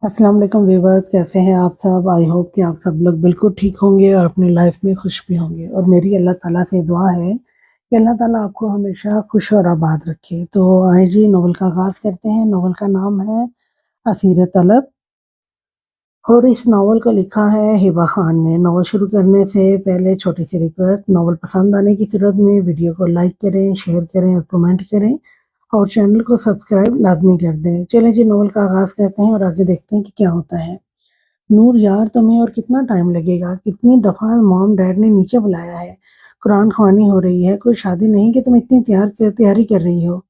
अस्सलाम वालेकुम व्यूअर्स, कैसे हैं आप सब। आई होप कि आप सब लोग बिल्कुल ठीक होंगे और अपनी लाइफ में खुश भी होंगे। और मेरी अल्लाह ताला से दुआ है कि अल्लाह ताला आपको हमेशा खुश और आबाद रखे। तो आए जी नॉवल का आगाज़ करते हैं। नॉवल का नाम है असीर तलब और इस नॉवल को लिखा है हिबा खान ने। नॉवल शुरू करने से पहले छोटी सी रिक्वेस्ट, नॉवल पसंद आने की सूरत में वीडियो को लाइक करें, शेयर करें और कमेंट करें और चैनल को सब्सक्राइब लाजमी कर दें। चलें जी नॉवल का आगाज़ करते हैं और आगे देखते हैं कि क्या होता है। नूर यार, तुम्हें और कितना टाइम लगेगा? कितनी दफा मॉम डैड ने नीचे बुलाया है। कुरान ख्वानी हो रही है, कोई शादी नहीं कि तुम इतनी तैयारी कर रही हो।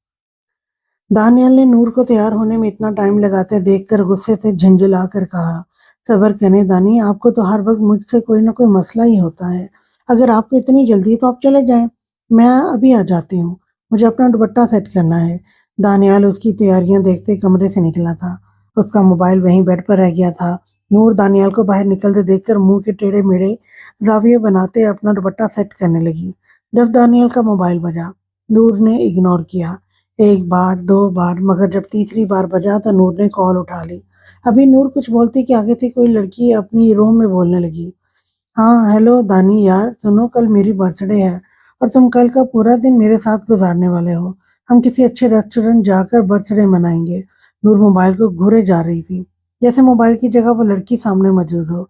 दानियल ने नूर को तैयार होने में इतना टाइम लगाते देखकर गुस्से से झुंझुला कर कहा, सब्र करें दानी, आपको तो हर वक्त मुझसे कोई ना कोई मसला ही होता है। अगर आपको इतनी जल्दी है तो आप चले जाएं, मैं अभी आ जाती हूँ। मुझे अपना दुपट्टा सेट करना है। दानियाल उसकी तैयारियां देखते कमरे से निकला था। उसका मोबाइल वहीं बेड पर रह गया था। नूर दानियाल को बाहर निकलते देखकर मुंह के टेढ़े मेढ़े जाविये बनाते अपना दुपट्टा सेट करने लगी। जब दानियाल का मोबाइल बजा, नूर ने इग्नोर किया। एक बार, दो बार, मगर जब तीसरी बार बजा तो नूर ने कॉल उठा ली। अभी नूर कुछ बोलती कि आगे से कोई लड़की अपनी रूम में बोलने लगी। हाँ हेलो दानी यार, सुनो कल मेरी बर्थडे है और तुम कल का पूरा दिन मेरे साथ गुजारने वाले हो। हम किसी अच्छे रेस्टोरेंट जाकर बर्थडे मनाएंगे। नूर मोबाइल को घूरे जा रही थी, जैसे मोबाइल की जगह वो लड़की सामने मौजूद हो।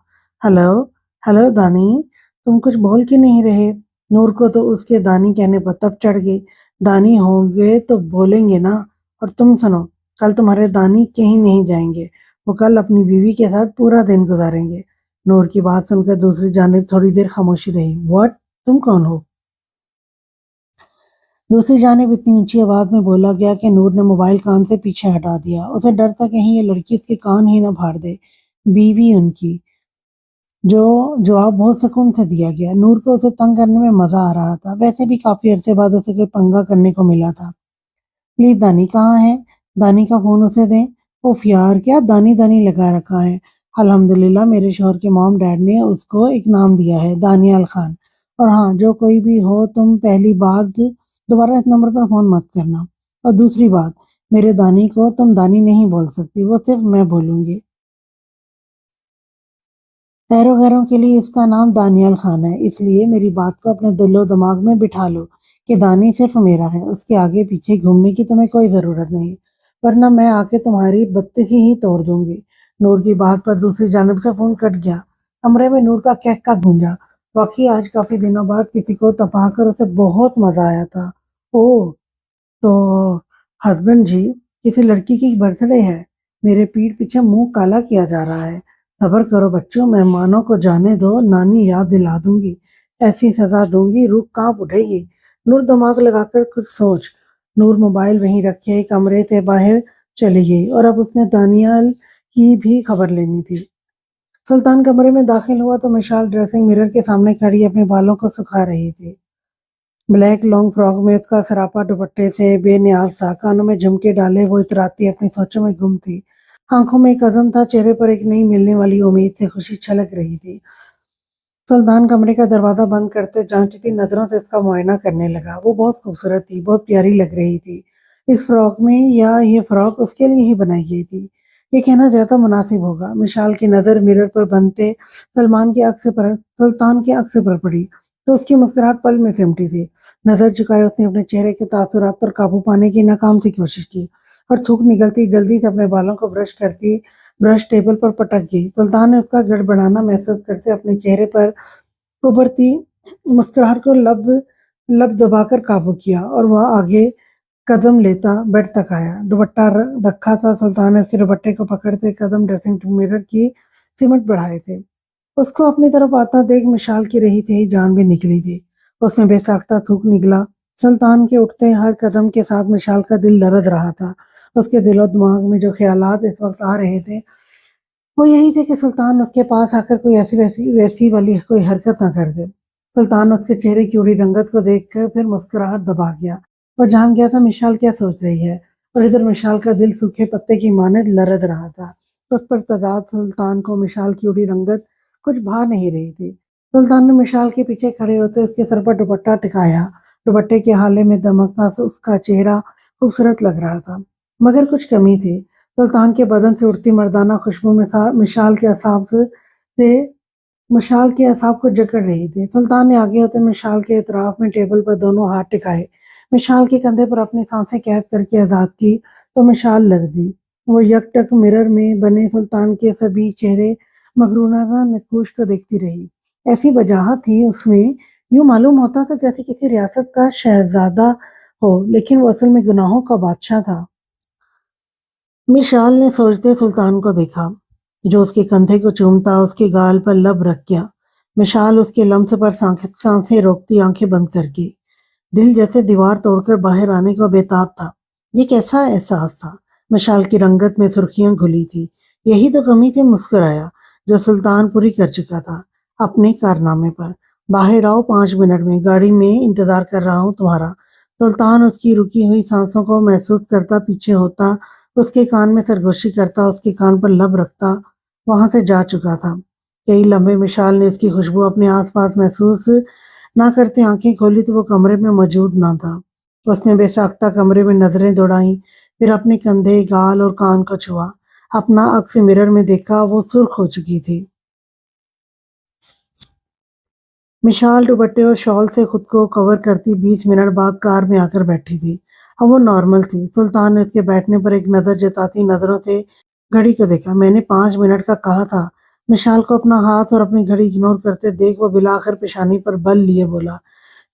हेलो, हेलो दानी, तुम कुछ बोल क्यों नहीं रहे? नूर को तो उसके दानी कहने पर तब चढ़ गई। दानी होंगे तो बोलेंगे ना। और तुम सुनो, कल तुम्हारे दानी कहीं नहीं जाएंगे। वो कल अपनी बीवी के साथ पूरा दिन गुजारेंगे। नूर की बात सुनकर दूसरी जानिब थोड़ी देर खामोशी रही। व्हाट? तुम कौन हो? दूसरी जानिब इतनी ऊंची आवाज में बोला गया कि नूर ने मोबाइल कान से पीछे हटा दिया। उसे डर था कहीं ये लड़की उसके कान ही ना फाड़ दे। बीवी उनकी, जो जवाब बहुत सुकून से दिया गया। नूर को उसे तंग करने में मजा आ रहा था। वैसे भी काफी अरसे बाद उसे कोई पंगा करने को मिला था। प्लीज दानी कहाँ है? दानी का फोन उसे दें। उफ यार, क्या दानी दानी लगा रखा है। अल्हम्दुलिल्लाह मेरे शौहर के मॉम डैड ने उसको एक नाम दिया है, दानियाल खान। और हाँ, जो कोई भी हो, तुम पहली बात दोबारा इस नंबर पर फोन मत करना। और दूसरी बात, मेरे दानी को तुम दानी नहीं बोल सकती, वो सिर्फ मैं बोलूंगी। खैरों खैरों के लिए इसका नाम दानियाल खान है, इसलिए मेरी बात को अपने दिलो दिमाग में बिठा लो कि दानी सिर्फ मेरा है। उसके आगे पीछे घूमने की तुम्हें कोई जरूरत नहीं, वरना मैं आके तुम्हारी बत्ती ही तोड़ दूंगी। नूर की बात पर दूसरी जानब से फोन कट गया। कमरे में नूर का कहका गूंजा। वाकई आज काफी दिनों बाद किसी को तपा कर उसे बहुत मजा आया था। ओह, तो हस्बैंड जी, किसी लड़की की बर्थडे है। मेरे पीठ पीछे मुंह काला किया जा रहा है। सब्र करो बच्चों, मेहमानों को जाने दो, नानी याद दिला दूंगी। ऐसी सजा दूंगी रूह कांप उठेगी। नूर दिमाग लगाकर कुछ सोच। नूर मोबाइल वहीं रखे कमरे से बाहर चली गई और अब उसने दानियाल की भी खबर लेनी थी। सुल्तान कमरे में दाखिल हुआ तो मिशाल ड्रेसिंग मिरर के सामने खड़ी अपने बालों को सुखा रही थी। ब्लैक लॉन्ग फ्रॉक में उसका सरापा दुपट्टे से बेनियाज था। कानों में झुमके डाले वो इतराती अपनी सोचों में गुम थी। आंखों में एक अज़म था, चेहरे पर एक नई मिलने वाली उम्मीद से खुशी छलक रही थी। सुल्तान कमरे का दरवाजा बंद करते जांचती नजरों से इसका मुआयना करने लगा। वो बहुत खूबसूरत थी, बहुत प्यारी लग रही थी इस फ्रॉक में, या ये फ्रॉक उसके लिए ही बनाई गई थी, ये कहना ज्यादा मुनासिब होगा। मिशाल की नजर मिरर पर बनते सुल्तान के अक्स पर पड़ी तो उसकी मुस्कुराहट पल में सिमटी थी। नजर झुकाए उसने अपने चेहरे के तासुरात पर काबू पाने की नाकाम सी कोशिश की और थूक निकलती जल्दी से अपने बालों को ब्रश टेबल पर पटक गई। सुल्तान ने उसका गड़बड़ाना महसूस करते अपने चेहरे पर उभरती मुस्कुराहट को लब लब दबाकर काबू किया और वह आगे कदम लेता बेड तक आया। दुपट्टा रखा था। सुल्तान ने उसके दुपट्टे को पकड़ते कदम ड्रेसिंग मिरर की सिमट बढ़ाए थे। उसको अपनी तरफ आता देख मिशाल की रही थी जान भी निकली थी। उसने बेसाख्ता थूक निकला। सुल्तान के उठते हर कदम के साथ मिशाल का दिल लरज रहा था। उसके दिलो दिमाग में जो ख्यालात इस वक्त आ रहे थे वो यही थे कि सुल्तान उसके पास आकर कोई ऐसी वैसी वैसी वाली कोई हरकत ना कर दे। सुल्तान उसके चेहरे की उड़ी रंगत को देखकर फिर मुस्कुराहट दबा गया। वो जान गया था मिशाल क्या सोच रही है और इधर मिशाल का दिल सूखे पत्ते की मानद लरद रहा था। उस पर तजाद सुल्तान को मिशाल की उड़ी रंगत कुछ भा नहीं रही थी। सुल्तान ने मिशाल के पीछे खड़े होते उसके सर पर दुपट्टा टिकाया। दुपट्टे के हाले में दमकता उसका चेहरा खूबसूरत लग रहा था, मगर कुछ कमी थी। सुल्तान के बदन से उड़ती मर्दाना खुशबू मशाल के असाब को जकड़ रही थी। सुल्तान ने आगे होते मिशाल के इतराफ में टेबल पर दोनों हाथ टिकाए, मिशाल के कंधे पर अपनी सांसें कैद करके आजाद की तो मिशाल लड़ दी। वो यकटक मिरर में बने सुल्तान के सभी चेहरे मगरूराना नक्कुश को देखती रही। ऐसी वजाहत थी उसमें, यूं मालूम होता था जैसे किसी रियासत का शहजादा हो, लेकिन वो असल में गुनाहों का बादशाह था। मिशाल ने सोचते सुल्तान को देखा, जो उसके कंधे को चूमता उसके गाल पर लब रख गया। मिशाल उसके लम्स पर सांसें रोकती आंखें बंद करके दिल जैसे दीवार तोड़कर बाहर आने को बेताब था। ये कैसा एहसास था? मिशाल की रंगत में सुर्खियां घुली थी। यही तो कमी थी, मुस्कुराया, जो सुल्तान पूरी कर चुका था अपने कारनामे पर। बाहर आओ, 5 मिनट में गाड़ी में इंतजार कर रहा हूँ तुम्हारा। सुल्तान उसकी रुकी हुई सांसों को महसूस करता पीछे होता, उसके कान में सरगोशी करता, उसके कान पर लब रखता, वहां से जा चुका था। कई लम्हे मिशाल ने उसकी खुशबू अपने आसपास महसूस ना करते आंखें खोली तो वो कमरे में मौजूद ना था। उसने बेसाख्ता कमरे में नजरें दौड़ाई, फिर अपने कंधे, गाल और कान को छुआ। अपना अक्स मिरर में देखा, वो सुर्ख हो चुकी थी। मिशाल दुपट्टे और शॉल से खुद को कवर करती 20 मिनट बाद कार में आकर बैठी थी। अब वो नॉर्मल थी। सुल्तान ने उसके बैठने पर एक नजर जताती नजरों से घड़ी को देखा। मैंने 5 मिनट का कहा था। मिशाल को अपना हाथ और अपनी घड़ी इग्नोर करते देख वो बिलाकर पेशानी पर बल लिए बोला,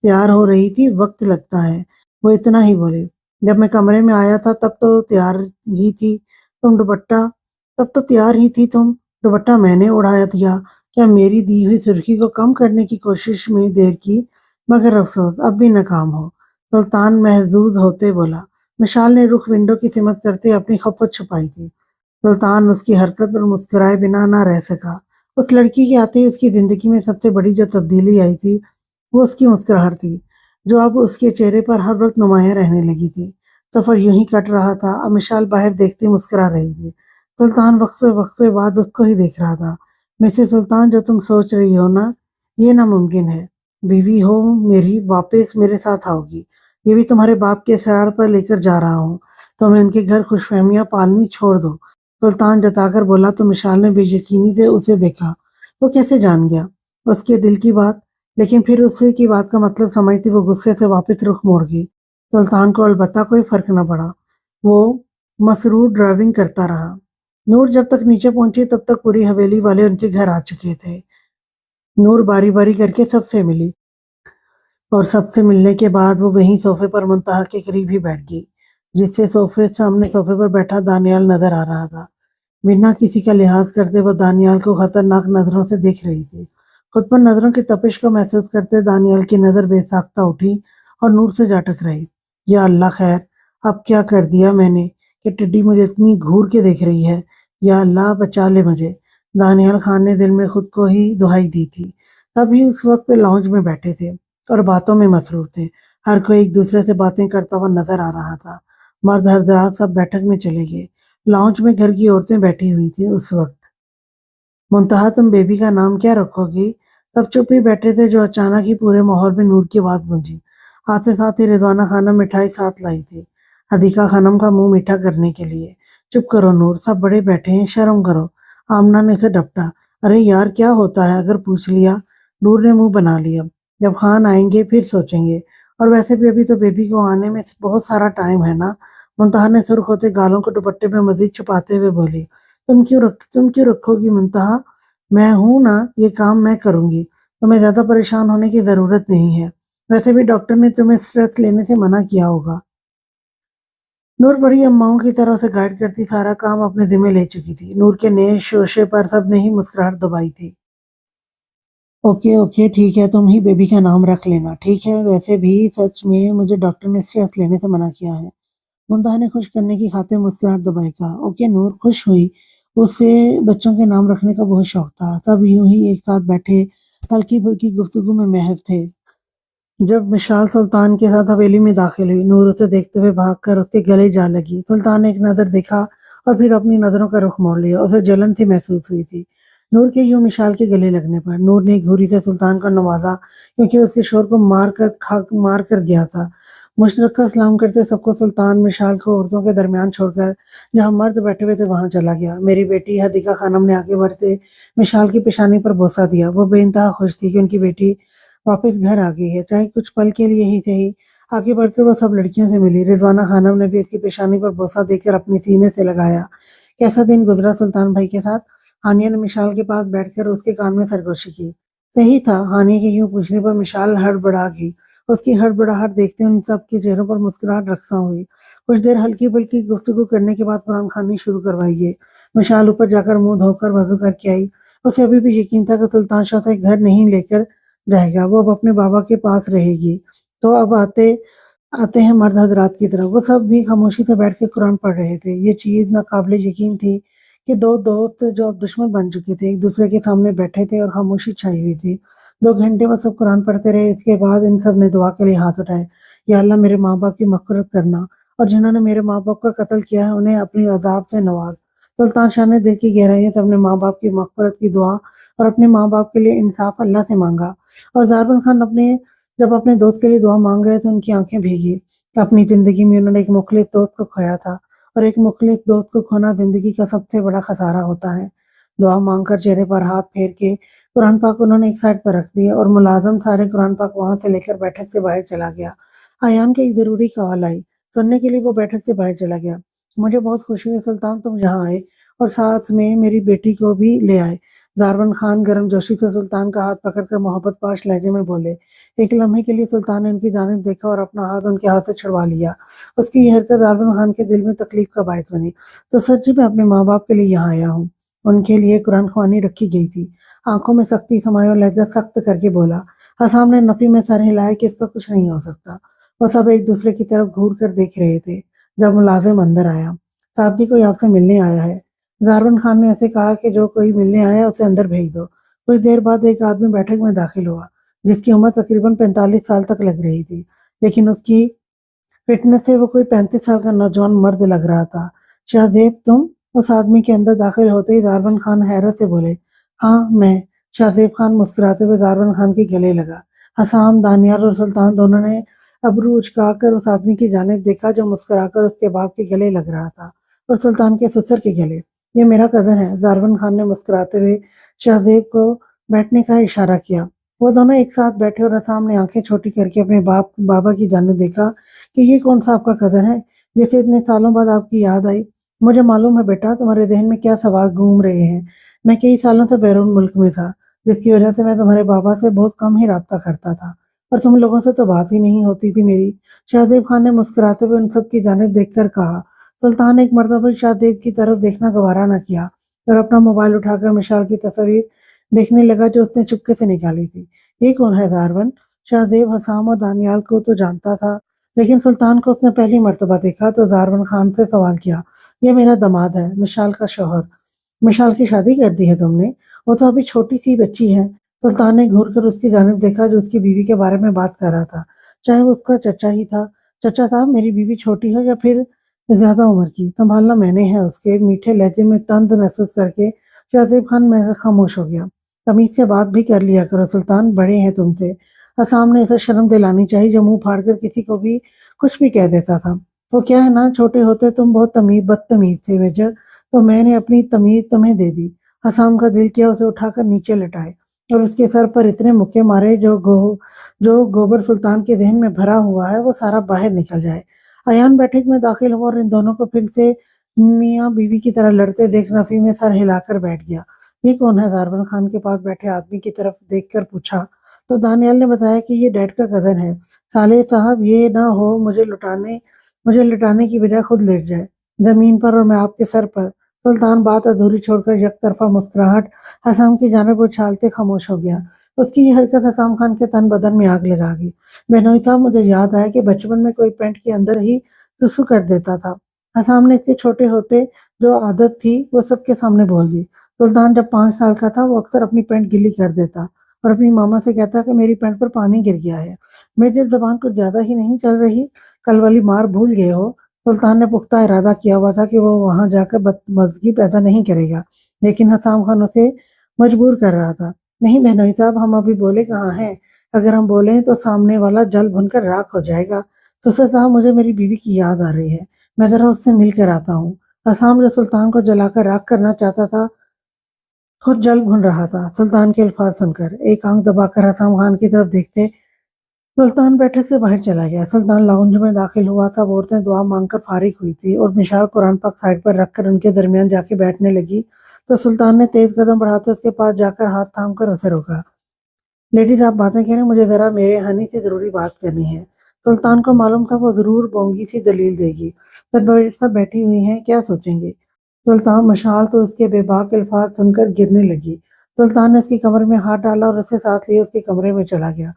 तैयार हो रही थी, वक्त लगता है। वो इतना ही बोले। जब मैं कमरे में आया था तब तो तैयार ही थी तुम दुपट्टा तब तो तैयार ही थी तुम। दुपट्टा मैंने उड़ाया दिया। क्या मेरी दी हुई सुर्खी को कम करने की कोशिश में देर की, मगर अफसोस अब भी नाकाम हो। सुल्तान महजूज होते बोला। मिशाल ने रुख विंडो की सिमत करते अपनी खपत छुपाई थी। सुल्तान उसकी हरकत पर मुस्कुराए बिना ना रह सका। उस लड़की के आते ही उसकी जिंदगी में सबसे बड़ी जो तब्दीली आई थी वो उसकी मुस्कुराहट थी, जो अब उसके चेहरे पर हर वक्त नुमायां रहने लगी थी। सफर यूं ही कट रहा था। अब मिशाल बाहर देखते मुस्कुरा रही थी। सुल्तान वक्फे वक्फे बाद उसको ही देख रहा था। मिसेस सुल्तान, जो तुम सोच रही हो ना, ये नामुमकिन है। बीवी हो मेरी, वापस मेरे साथ आओगी। ये भी तुम्हारे बाप के असरार पर लेकर जा रहा हूँ। तो मैं उनके घर खुशफहमियां पालनी छोड़ दो, सुल्तान जताकर बोला तो मिशाल ने बेयकीनी से उसे देखा। वो कैसे जान गया उसके दिल की बात? लेकिन फिर उससे की बात का मतलब समझती वो गुस्से से वापस रुख मोड़ गई। सुल्तान को अलबत्ता कोई फर्क न पड़ा। वो मसरूर ड्राइविंग करता रहा। नूर जब तक नीचे पहुंची तब तक पूरी हवेली वाले उनके घर आ चुके थे। नूर बारी बारी करके सबसे मिली और सबसे मिलने के बाद वो वहीं सोफे पर मुंतहा के करीब ही बैठ गई, जिससे सोफे पर बैठा दानियाल नजर आ रहा था। बिना किसी का लिहाज करते वो दानियाल को खतरनाक नजरों से देख रही थी। खुद पर नजरों की तपिश को महसूस करते दानियाल की नजर बेसाख्ता उठी और नूर से जा टकराई। या अल्लाह खैर, अब क्या कर दिया मैंने कि टिड्डी मुझे इतनी घूर के देख रही है। या अल्लाह बचा ले मुझे। दानियाल खान ने दिल में खुद को ही दुहाई दी थी। तभी उस वक्त लाउंज में बैठे थे और बातों में मसरूफ थे। हर कोई एक दूसरे से बातें करता हुआ नजर आ रहा था। मर्द हजरात सब बैठक में चले गए। लाउंज में घर की औरतें बैठी हुई थी। उस वक्त मुंतहा, तुम बेबी का नाम क्या रखोगी? सब चुप ही बैठे थे, जो अचानक ही पूरे माहौल में नूर की आवाज गूंजी। आते साथ ही रिजवाना खानम मिठाई साथ लाई थी, हदीका खानम का मुंह मीठा करने के लिए। चुप करो नूर, सब बड़े बैठे हैं, शर्म करो। आमना ने उसे डपटा। अरे यार, क्या होता है अगर पूछ लिया? नूर ने मुंह बना लिया। जब खान आएंगे फिर सोचेंगे। और वैसे भी अभी तो बेबी को आने में बहुत सारा टाइम है ना। मुंतहा ने सुर्ख होते गालों को दुपट्टे में मजीद छुपाते हुए बोली। तुम क्यों रखोगी मुंतहा? मैं हूं ना, ये काम मैं करूंगी। तुम्हें ज्यादा परेशान होने की जरूरत नहीं है। वैसे भी डॉक्टर ने तुम्हें स्ट्रेस लेने से मना किया होगा। नूर बड़ी अम्माओं की तरह से गाइड करती सारा काम अपने जिम्मे ले चुकी थी। नूर के नए शोशे पर सब ने ही मुस्कुराहट दबाई थी। ओके ओके, ठीक है, तुम ही बेबी का नाम रख लेना, ठीक है। वैसे भी सच में मुझे डॉक्टर ने स्ट्रेस लेने से मना किया है। मुंतहा ने खुश करने की खातिर मुस्कुराहट दबाई। कहा, ओके नूर। खुश हुई। उससे बच्चों के नाम रखने का बहुत शौक था। सब यूं ही एक साथ बैठे हल्की फुल्की गुफ्तगू में महव थे। जब मिशाल सुल्तान के साथ हवेली में दाखिल हुई, नूर उसे देखते हुए भागकर उसके गले जा लगी। सुल्तान ने एक नजर देखा और फिर अपनी नजरों का रुख मोड़ लिया। उसे जलन सी महसूस हुई थी नूर के यूं मिशाल के गले लगने पर। नूर ने घूरी से सुल्तान को नवाजा, क्योंकि उसके शोर को मार कर गया था। مشرقہ سلام کرتے سب کو سلطان مشال کو عورتوں کے درمیان چھوڑ کر جہاں مرد بیٹھے ہوئے تھے وہاں چلا گیا۔ میری بیٹی حدیقہ خانم نے آگے بڑھتے مشال کی پیشانی پر بوسہ دیا۔ وہ بے انتہا خوش تھی کہ ان کی بیٹی واپس گھر آ گئی ہے، چاہے کچھ پل کے لیے ہی صحیح۔ آگے بڑھ کر وہ سب لڑکیوں سے ملی۔ رضوانہ خانم نے بھی اس کی پیشانی پر بوسہ دے کر اپنی سینے سے لگایا۔ کیسا دن گزرا سلطان بھائی کے ساتھ؟ ہانیہ نے مشال کے پاس بیٹھ کر اس کے کان میں سرگوشی کی۔ صحیح تھا، ہانیہ کے یوں پوچھنے پر مشال ہڑبڑا گئی۔ اس کی ہڑبڑاہٹ دیکھتے ان سب کے چہروں پر مسکراہٹ رقصاں ہوئی۔ کچھ دیر ہلکی پھلکی گفتگو کرنے کے بعد قرآن خوانی شروع کروائی گئی۔ مشال اوپر جا کر منہ دھو کر وضو کر کے آئی۔ اسے ابھی بھی یقین تھا کہ سلطان شاہ سے گھر نہیں لے کر رہے گا، وہ اب اپنے بابا کے پاس رہے گی۔ تو اب آتے ہیں مرد حضرات کی طرف۔ وہ سب بھی خاموشی سے بیٹھ کے قرآن پڑھ رہے تھے۔ یہ چیز ناقابل یقین تھی کہ دو دوست جو اب دشمن بن چکے تھے ایک دوسرے کے سامنے بیٹھے تھے اور خاموشی چھائی ہوئی تھی۔ 2 گھنٹے وہ سب قرآن پڑھتے رہے۔ اس کے بعد ان سب نے دعا کے لیے ہاتھ اٹھائے۔ یا اللہ میرے ماں باپ کی مغفرت کرنا، اور جنہوں نے میرے ماں باپ کا قتل کیا ہے انہیں اپنی عذاب سے نواز۔ سلطان شاہ نے دل کی گہرائیوں سے اپنے ماں باپ کی مغفرت کی دعا اور اپنے ماں باپ کے لیے انصاف اللہ سے مانگا۔ اور زاربن خان جب اپنے دوست کے لیے دعا مانگ رہے تھے ان کی آنکھیں بھیگی۔ اپنی زندگی میں انہوں نے ایک مخلص دوست کو کھویا تھا، اور ایک مخلص دوست کو کھونا زندگی کا سب سے بڑا خسارہ ہوتا ہے۔ دعا مانگ کر چہرے پر ہاتھ پھیر کے قرآن پاک انہوں نے ایک سائڈ پر رکھ دیا اور ملازم سارے قرآن پاک وہاں سے لے کر بیٹھک سے باہر چلا گیا۔ ایان کی ایک ضروری کال آئی، سننے کے لیے وہ بیٹھک سے باہر چلا گیا۔ مجھے بہت خوشی ہوئی سلطان تم یہاں آئے، اور ساتھ میں میری بیٹی کو بھی لے آئے۔ زاربن خان گرم جوشی سے سلطان کا ہاتھ پکڑ کر محبت پاش لہجے میں بولے۔ ایک لمحے کے لیے سلطان نے ان کی جانب دیکھا اور اپنا ہاتھ ان کے ہاتھ سے چھڑوا لیا۔ اس کی یہ حرکت زاربن خان کے دل میں تکلیف کا باعث بنی۔ تو سچی میں اپنے ماں باپ کے لیے یہاں آیا ہوں۔ ان کے لیے قرآن خوانی رکھی گئی تھی۔ آنکھوں میں سختی سمائی اور لہجہ سخت کر کے بولا۔ حسام نے نفی میں سر ہلایا کہ اس کا کچھ نہیں ہو سکتا۔ وہ سب ایک دوسرے کی طرف گھور کر دیکھ رہے تھے جب ملازم اندر آیا۔ صاحب جی کوئی آپ سے ملنے آیا ہے۔ زاربن خان نے اسے کہا کہ جو کوئی ملنے آیا اسے اندر بھیج دو۔ کچھ دیر بعد ایک آدمی بیٹھک میں داخل ہوا جس کی عمر تقریباً 45 سال تک لگ رہی تھی، لیکن اس کی فٹنس سے وہ کوئی 35 سال کا نوجوان مرد لگ رہا تھا۔ شاہزیب تم؟ اس آدمی کے اندر داخل ہوتے ہی زاربن خان حیرت سے بولے۔ ہاں میں۔ شاہزیب خان مسکراتے ہوئے زاربن خان کے گلے لگا۔ حسام، دانیال اور سلطان دونوں نے ابرو اچکا کر اس آدمی کی جانب دیکھا جو مسکرا کر اس کے باپ کے گلے لگ رہا تھا اور سلطان کے سسر کے گلے۔ یہ میرا کزن ہے۔ زاربن خان نے مسکراتے ہوئے شاہزیب کو بیٹھنے کا اشارہ کیا۔ وہ دونوں ایک ساتھ بیٹھے اور حسام نے آنکھیں چھوٹی کر کے اپنے بابا کی جانب دیکھا کہ یہ کون سا آپ کا کزن ہے جسے اتنے سالوں بعد آپ کی یاد آئی؟ مجھے معلوم ہے بیٹا، تمہارے ذہن میں کیا سوال گھوم رہے ہیں۔ میں کئی سالوں سے بیرون ملک میں تھا، جس کی وجہ سے میں تمہارے بابا سے بہت کم ہی رابطہ کرتا تھا، اور تم لوگوں سے تو بات ہی نہیں ہوتی تھی میری۔ شاہزیب خان نے مسکراتے ہوئے ان سب کی جانب دیکھ کر کہا۔ سلطان نے ایک مرتبہ شاہزیب کی طرف دیکھنا گوارا نہ کیا اور اپنا موبائل اٹھا کر مشال کی تصویر دیکھنے لگا جو اس نے چپکے سے نکالی تھی۔ یہ کون ہے زاربن؟ شاہزیب حسام اور دانیال کو تو جانتا تھا، لیکن سلطان کو اس نے پہلی مرتبہ دیکھا تو زاربن خان سے سوال کیا۔ یہ میرا داماد ہے، مشال کا شوہر۔ مشال کی شادی کر دی ہے تم نے؟ وہ تو ابھی چھوٹی سی بچی ہے۔ سلطان نے گھور کر اس کی جانب دیکھا جو اس کی بیوی کے بارے میں بات کر رہا تھا، چاہے وہ اس کا چچا ہی تھا۔ چچا صاحب، میری بیوی چھوٹی ہے یا پھر زیادہ عمر کی؟ سنبھالنا میں نے ہے۔ اس کے میٹھے لہجے میں طنز محسوس کر کے شاہزیب خان خاموش ہو گیا۔ تمیز سے بات بھی کر لیا کرو سلطان، بڑے ہیں تم سے۔ حسام نے اسے شرم دلانی چاہی جو منہ پھاڑ کر کسی کو بھی کچھ بھی کہہ دیتا تھا۔ وہ کیا ہے نا، چھوٹے ہوتے تم بہت بدتمیز تھے میجر، تو میں نے اپنی تمیز تمہیں دے دی۔ حسام کا دل کیا اسے اٹھا کر نیچے لٹائے اور اس کے سر پر اتنے مکے مارے جو گوبر سلطان کے ذہن میں بھرا ہوا ہے وہ سارا باہر نکل جائے۔ ایان بیٹھک میں داخل ہوا اور ان دونوں کو پھر سے میاں بیوی کی طرح لڑتے دیکھ نفی میں سر ہلا کر بیٹھ گیا۔ یہ کون ہے؟ زاربن خان کے پاس بیٹھے آدمی کی طرف دیکھ کر پوچھا تو دانیال نے بتایا کہ یہ ڈیڈ کا کزن ہے۔ صالح صاحب، یہ نہ ہو مجھے لٹانے کی بجائے خود لیٹ جائے زمین پر اور میں آپ کے سر پر۔ سلطان بات ادھوری چھوڑ کر یک طرفہ مسکراہٹ حسام کی جانب اچھالتے خاموش ہو گیا۔ اس کی یہ حرکت حسام خان کے تن بدن میں آگ لگا گئی۔ بہنوئی صاحب، مجھے یاد آیا کہ بچپن میں کوئی پینٹ کے اندر ہی سسو کر دیتا تھا۔ حسام نے اس کے چھوٹے ہوتے جو عادت تھی وہ سب کے سامنے بول دی۔ سلطان جب 5 سال کا تھا وہ اکثر اپنی پینٹ گلی کر دیتا اور اپنی ماما سے کہتا کہ میری پینٹ پر پانی گر گیا ہے۔ میری زبان کچھ زیادہ ہی نہیں چل رہی، کل والی مار بھول گئے ہو؟ سلطان نے پختہ ارادہ کیا ہوا تھا کہ وہ وہاں جا کر بدمزگی پیدا نہیں کرے گا، لیکن حسام خان اسے مجبور کر رہا تھا۔ نہیں بہنوئی صاحب، ہم ابھی بولے کہاں ہیں؟ اگر ہم بولیں تو سامنے والا جل بھن کر راکھ ہو جائے گا۔ ससुर साहब, मुझे मेरी बीवी की याद आ रही है, मैं जरा उससे मिल कर आता हूँ। हसाम जो सुल्तान को जलाकर राख करना चाहता था, खुद जल भुन रहा था। सुल्तान के अल्फाज सुनकर एक आंख दबाकर हसाम खान की तरफ देखते सुल्तान बैठक से बाहर चला गया। सुल्तान लाउंज में दाखिल हुआ। सब औरतें दुआ मांगकर फारिग हुई थी और मिशाल कुरान पाक साइड पर रखकर उनके दरमियान जाके बैठने लगी तो सुल्तान ने तेज कदम बढ़ाते उसके पास जाकर हाथ थाम कर उसे रोका। लेडीज, आप बातें करें, मुझे जरा मेरे हनी से जरूरी बात करनी है। सुल्तान को मालूम था वो जरूर बोंगी सी दलील देगी। सब बैठी हुई हैं, क्या सोचेंगे। सुल्तान मशाल तो उसके बेबाक अल्फाज सुनकर गिरने लगी। सुल्तान ने उसकी कमर में हाथ डाला और उसे साथ लिए उसके कमरे में चला गया।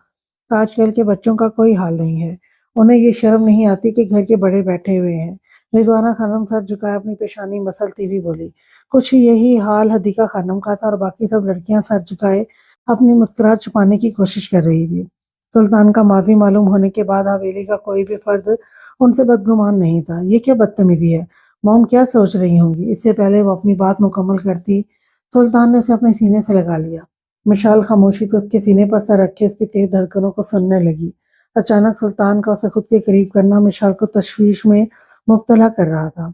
आजकल के बच्चों का कोई हाल नहीं है। उन्हें ये शर्म नहीं आती कि घर के बड़े बैठे हुए हैं। रिजवाना खानम सर झुकाए अपनी पेशानी मसलती हुई बोली। कुछ यही हाल हदीका खानम का था और बाकी सब लड़कियां सर झुकाए अपनी मुस्कुराहट छुपाने की कोशिश कर रही थी। सुल्तान का माजी मालूम होने के बाद हवेली का कोई भी फर्द उनसे बदगुमान नहीं था। ये क्या बदतमीजी है, मॉम क्या सोच रही होंगी। इससे पहले वो अपनी बात मुकम्मल करती, सुल्तान ने उसे अपने सीने से लगा लिया। मिशाल खामोशी तो उसके सीने पर सर रखे उसकी तेज धड़कनों को सुनने लगी। अचानक सुल्तान का उसे खुद के करीब करना मिशाल को तशवीश में मुब्तला कर रहा था।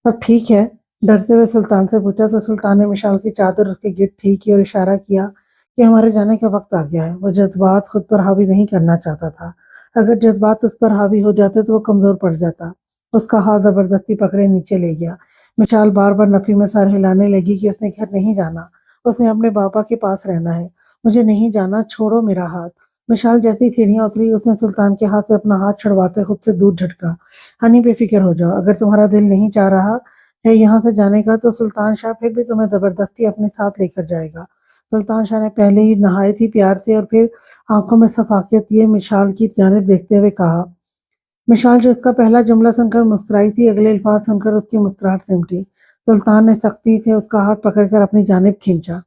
सब ठीक है, डरते हुए सुल्तान से पूछा तो सुल्तान ने मिशाल की चादर उसके गिर्द ठीक की और इशारा किया कि हमारे जाने का वक्त आ गया है। वो जज्बात खुद पर हावी नहीं करना चाहता था। अगर जज्बात उस पर हावी हो जाते तो वो कमजोर पड़ जाता। उसका हाथ जबरदस्ती पकड़े नीचे ले गया। मिशाल बार बार नफी में सर हिलाने लगी कि उसने घर नहीं जाना, उसने अपने पापा के पास रहना है। मुझे नहीं जाना, छोड़ो मेरा हाथ। मिशाल जैसी सीढ़ियां उतरी उसने सुल्तान के हाथ से अपना हाथ छुड़वाते खुद से दूर झटका। हनी, बेफिक्र हो जाओ, अगर तुम्हारा दिल नहीं चाह रहा है यहाँ से जाने का तो सुल्तान शाह फिर भी तुम्हें जबरदस्ती अपने साथ लेकर जाएगा। सुल्तान शाह ने पहले ही नहायत ही प्यार से और फिर आंखों में सफाकियत ये मिशाल की जानिब देखते हुए कहा। मिशाल जो इसका पहला जुमला सुनकर मुस्कुराई थी, अगले अल्फाज सुनकर उसकी मुस्कुराहट सिमटी। सुल्तान ने सख्ती से उसका हाथ पकड़कर अपनी जानिब खींचा।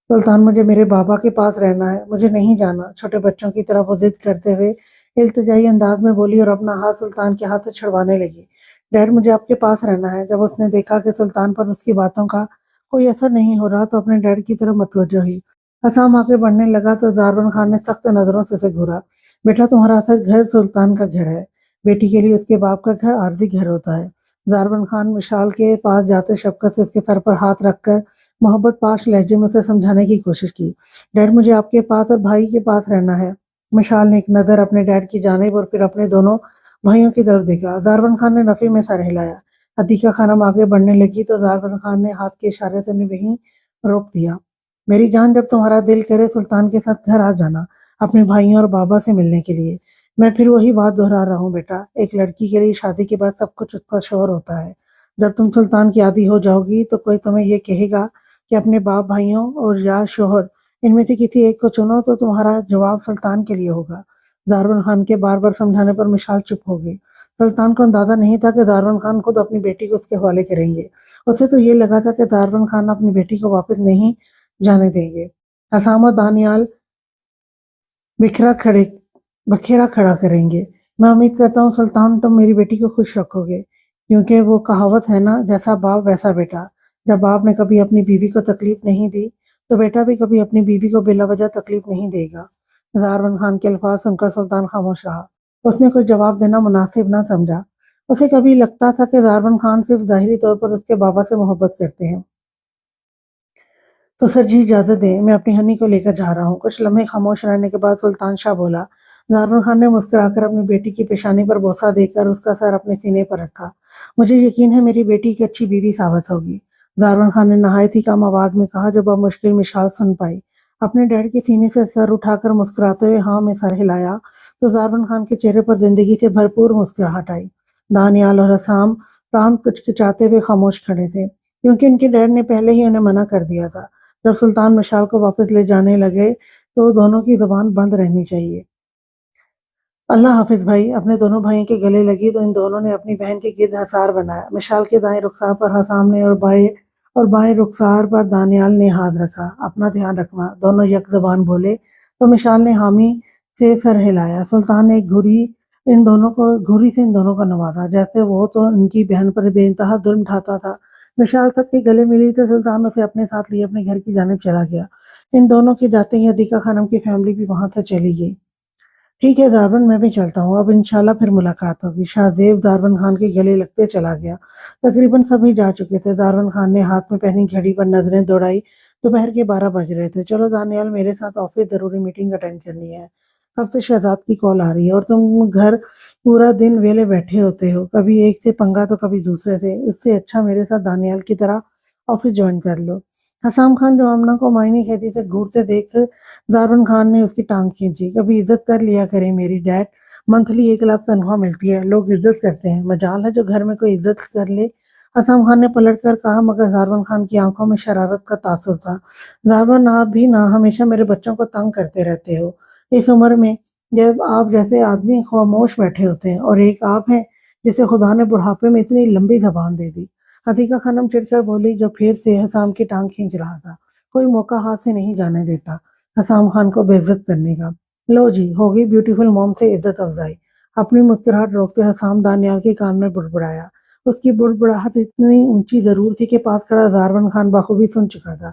सुल्तान, मुझे मेरे बाबा के पास रहना है, मुझे नहीं जाना, छोटे बच्चों की तरह वो जिद करते हुए इल्तिजाई अंदाज में बोली और अपना हाथ सुल्तान के हाथ से छुड़वाने लगी। डैड, मुझे आपके पास रहना है। जब उसने देखा कि सुल्तान पर उसकी बातों का कोई असर नहीं हो रहा तो अपने डैड की तरफ मतवज्जो हुई। हसाम आगे बढ़ने लगा तो जारवन खान ने सख्त नजरों से उसे घूरा। बेटा, तुम्हारा असल घर सुल्तान का घर है। बेटी के लिए उसके बाप का घर आरजी घर होता है। जारवन खान मिशाल के पास जाते शफकत से उसके सर पर हाथ रखकर मोहब्बत पाश लहजे में उसे समझाने की कोशिश की। डैड, मुझे आपके पास और भाई के पास रहना है। मिशाल ने एक नज़र अपने डैड की जानिब और फिर अपने दोनों भाइयों की तरफ देखा। जारवन खान ने नफी में सर हिलाया। अतीका खानम आगे बढ़ने लगी तो जारवन खान ने हाथ के इशारे से उन्हें वहीं रोक दिया। मेरी जान, जब तुम्हारा दिल करे सुल्तान के साथ घर आ जाना, अपने भाइयों और बाबा से मिलने के लिए। मैं फिर वही बात दोहरा रहा हूँ बेटा, एक लड़की के लिए शादी के बाद सब कुछ उसका शोहर होता है। जब तुम सुल्तान की आदी हो जाओगी तो कोई तुम्हें ये कहेगा कि अपने बाप भाइयों और या शोहर इनमें से किसी एक को चुनो तो तुम्हारा जवाब सुल्तान के लिए होगा। जारवन खान के बार बार समझाने पर मिशाल चुप हो गई। सुल्तान को अंदाजा नहीं था कि जारवन खान खुद अपनी बेटी को उसके हवाले करेंगे। उसे तो ये लगा था कि जारवन खान अपनी बेटी को वापस नहीं जाने देंगे। असाम और दानियाल बिखरा खड़े बखेरा खड़ा करेंगे। मैं उम्मीद करता हूँ सुल्तान, तुम मेरी बेटी को खुश रखोगे, क्योंकि वो कहावत है ना, जैसा बाप वैसा बेटा। जब बाप ने कभी अपनी बीवी को तकलीफ नहीं दी तो बेटा भी कभी अपनी बीवी को बिला वजह तकलीफ नहीं देगा। जारवन खान के अल्फाज सुनकर सुल्तान खामोश रहा। उसने कोई जवाब देना मुनासिब ना समझा। उसे कभी लगता था कि जारवन खान सिर्फ जाहिरी तौर पर उसके बाबा से मोहब्बत करते हैं। तो सर जी, इजाजत दें, मैं अपनी हनी को लेकर जा रहा हूँ। कुछ लम्हे खामोश रहने के बाद सुल्तान शाह बोला। जारवन खान ने मुस्कुराकर अपनी बेटी की पेशानी पर बोसा देकर उसका सर अपने सीने पर रखा। मुझे यकीन है मेरी बेटी की अच्छी बीवी साबित होगी, जारवन खान ने नहायत ही कम आवाज में कहा जो मुश्किल मिशाल सुन पाई। अपने डैड के सीने से सर उठाकर मुस्कुराते हुए हाँ में सर हिलाया तो जारवन खान के चेहरे पर जिंदगी से भरपूर मुस्कुराहट आई। दानियाल और हसाम ताम कुचकुचाते हुए खामोश खड़े थे, क्योंकि उनके डैड ने पहले ही उन्हें मना कर दिया था। जब सुल्तान मिशाल को वापस ले जाने लगे तो दोनों की जुबान बंद रहनी चाहिए। अल्लाह हाफिज भाई। अपने दोनों भाइयों के गले लगी तो इन दोनों ने अपनी बहन के गिर्द हसार बनाया। मिशाल के दाएं रुखसार पर हसाम ने और बाएं रुखसार पर दानियाल ने हाथ रखा। अपना ध्यान रखना, दोनों यक जबान बोले तो मिशाल ने हामी से सर हिलाया। सुल्तान ने घुरी से इन दोनों को नवाजा जैसे वो तो इनकी बहन पर बेइंतहा जुल्म ढाता था। मिशाल सबके गले मिली तो सुल्तान उसे अपने साथ लिए अपने घर की जानिब चला गया। इन दोनों के जाते ही अदीका खानम की फैमिली भी वहां से चली गई। ٹھیک ہے دارون میں بھی چلتا ہوں، اب انشاءاللہ پھر ملاقات ہوگی۔ شاہزیب دارون خان کے گلے لگتے چلا گیا۔ تقریباً سبھی جا چکے تھے۔ دارون خان نے ہاتھ میں پہنی گھڑی پر نظریں دوڑائی۔ دوپہر کے 12 بج رہے تھے۔ چلو دانیال، میرے ساتھ آفس ضروری میٹنگ اٹینڈ کرنی ہے۔ کب سے شہزاد کی کال آ رہی ہے اور تم گھر پورا دن ویلے بیٹھے ہوتے ہو، کبھی ایک سے پنگا تو کبھی دوسرے سے۔ اس سے اچھا میرے ساتھ دانیال کی طرح آفس جوائن کر لو۔ حسام خان جو آمنہ کو معنی کھیتی سے گھورتے دیکھ دارون خان نے اس کی ٹانگ کھینچی۔ کبھی عزت کر لیا کریں میری ڈیڈ، منتھلی 1 لاکھ تنخواہ ملتی ہے، لوگ عزت کرتے ہیں، مجال ہے جو گھر میں کوئی عزت کر لے۔ حسام خان نے پلٹ کر کہا، مگر دارون خان کی آنکھوں میں شرارت کا تاثر تھا۔ دارون، آپ بھی نہ ہمیشہ میرے بچوں کو تنگ کرتے رہتے ہو۔ اس عمر میں جب آپ جیسے آدمی خاموش بیٹھے ہوتے ہیں، اور ایک آپ ہیں جسے خدا نے بڑھاپے میں اتنی لمبی زبان دے دی۔ عتیقہ خانم چڑھ کر بولی، جو پھر سے حسام کی ٹانگ کھینچ رہا تھا۔ کوئی موقع ہاتھ سے نہیں جانے دیتا حسام خان کو بے عزت کرنے کا۔ لو جی، ہوگی بیوٹیفل موم سے عزت افزائی۔ اپنی مسکراہٹ روکتے حسام دانیال کے کان میں بڑبڑایا۔ اس کی بڑبڑاہٹ اتنی اونچی ضرور تھی کہ پاس کھڑا دارون خان بخوبی سن چکا تھا۔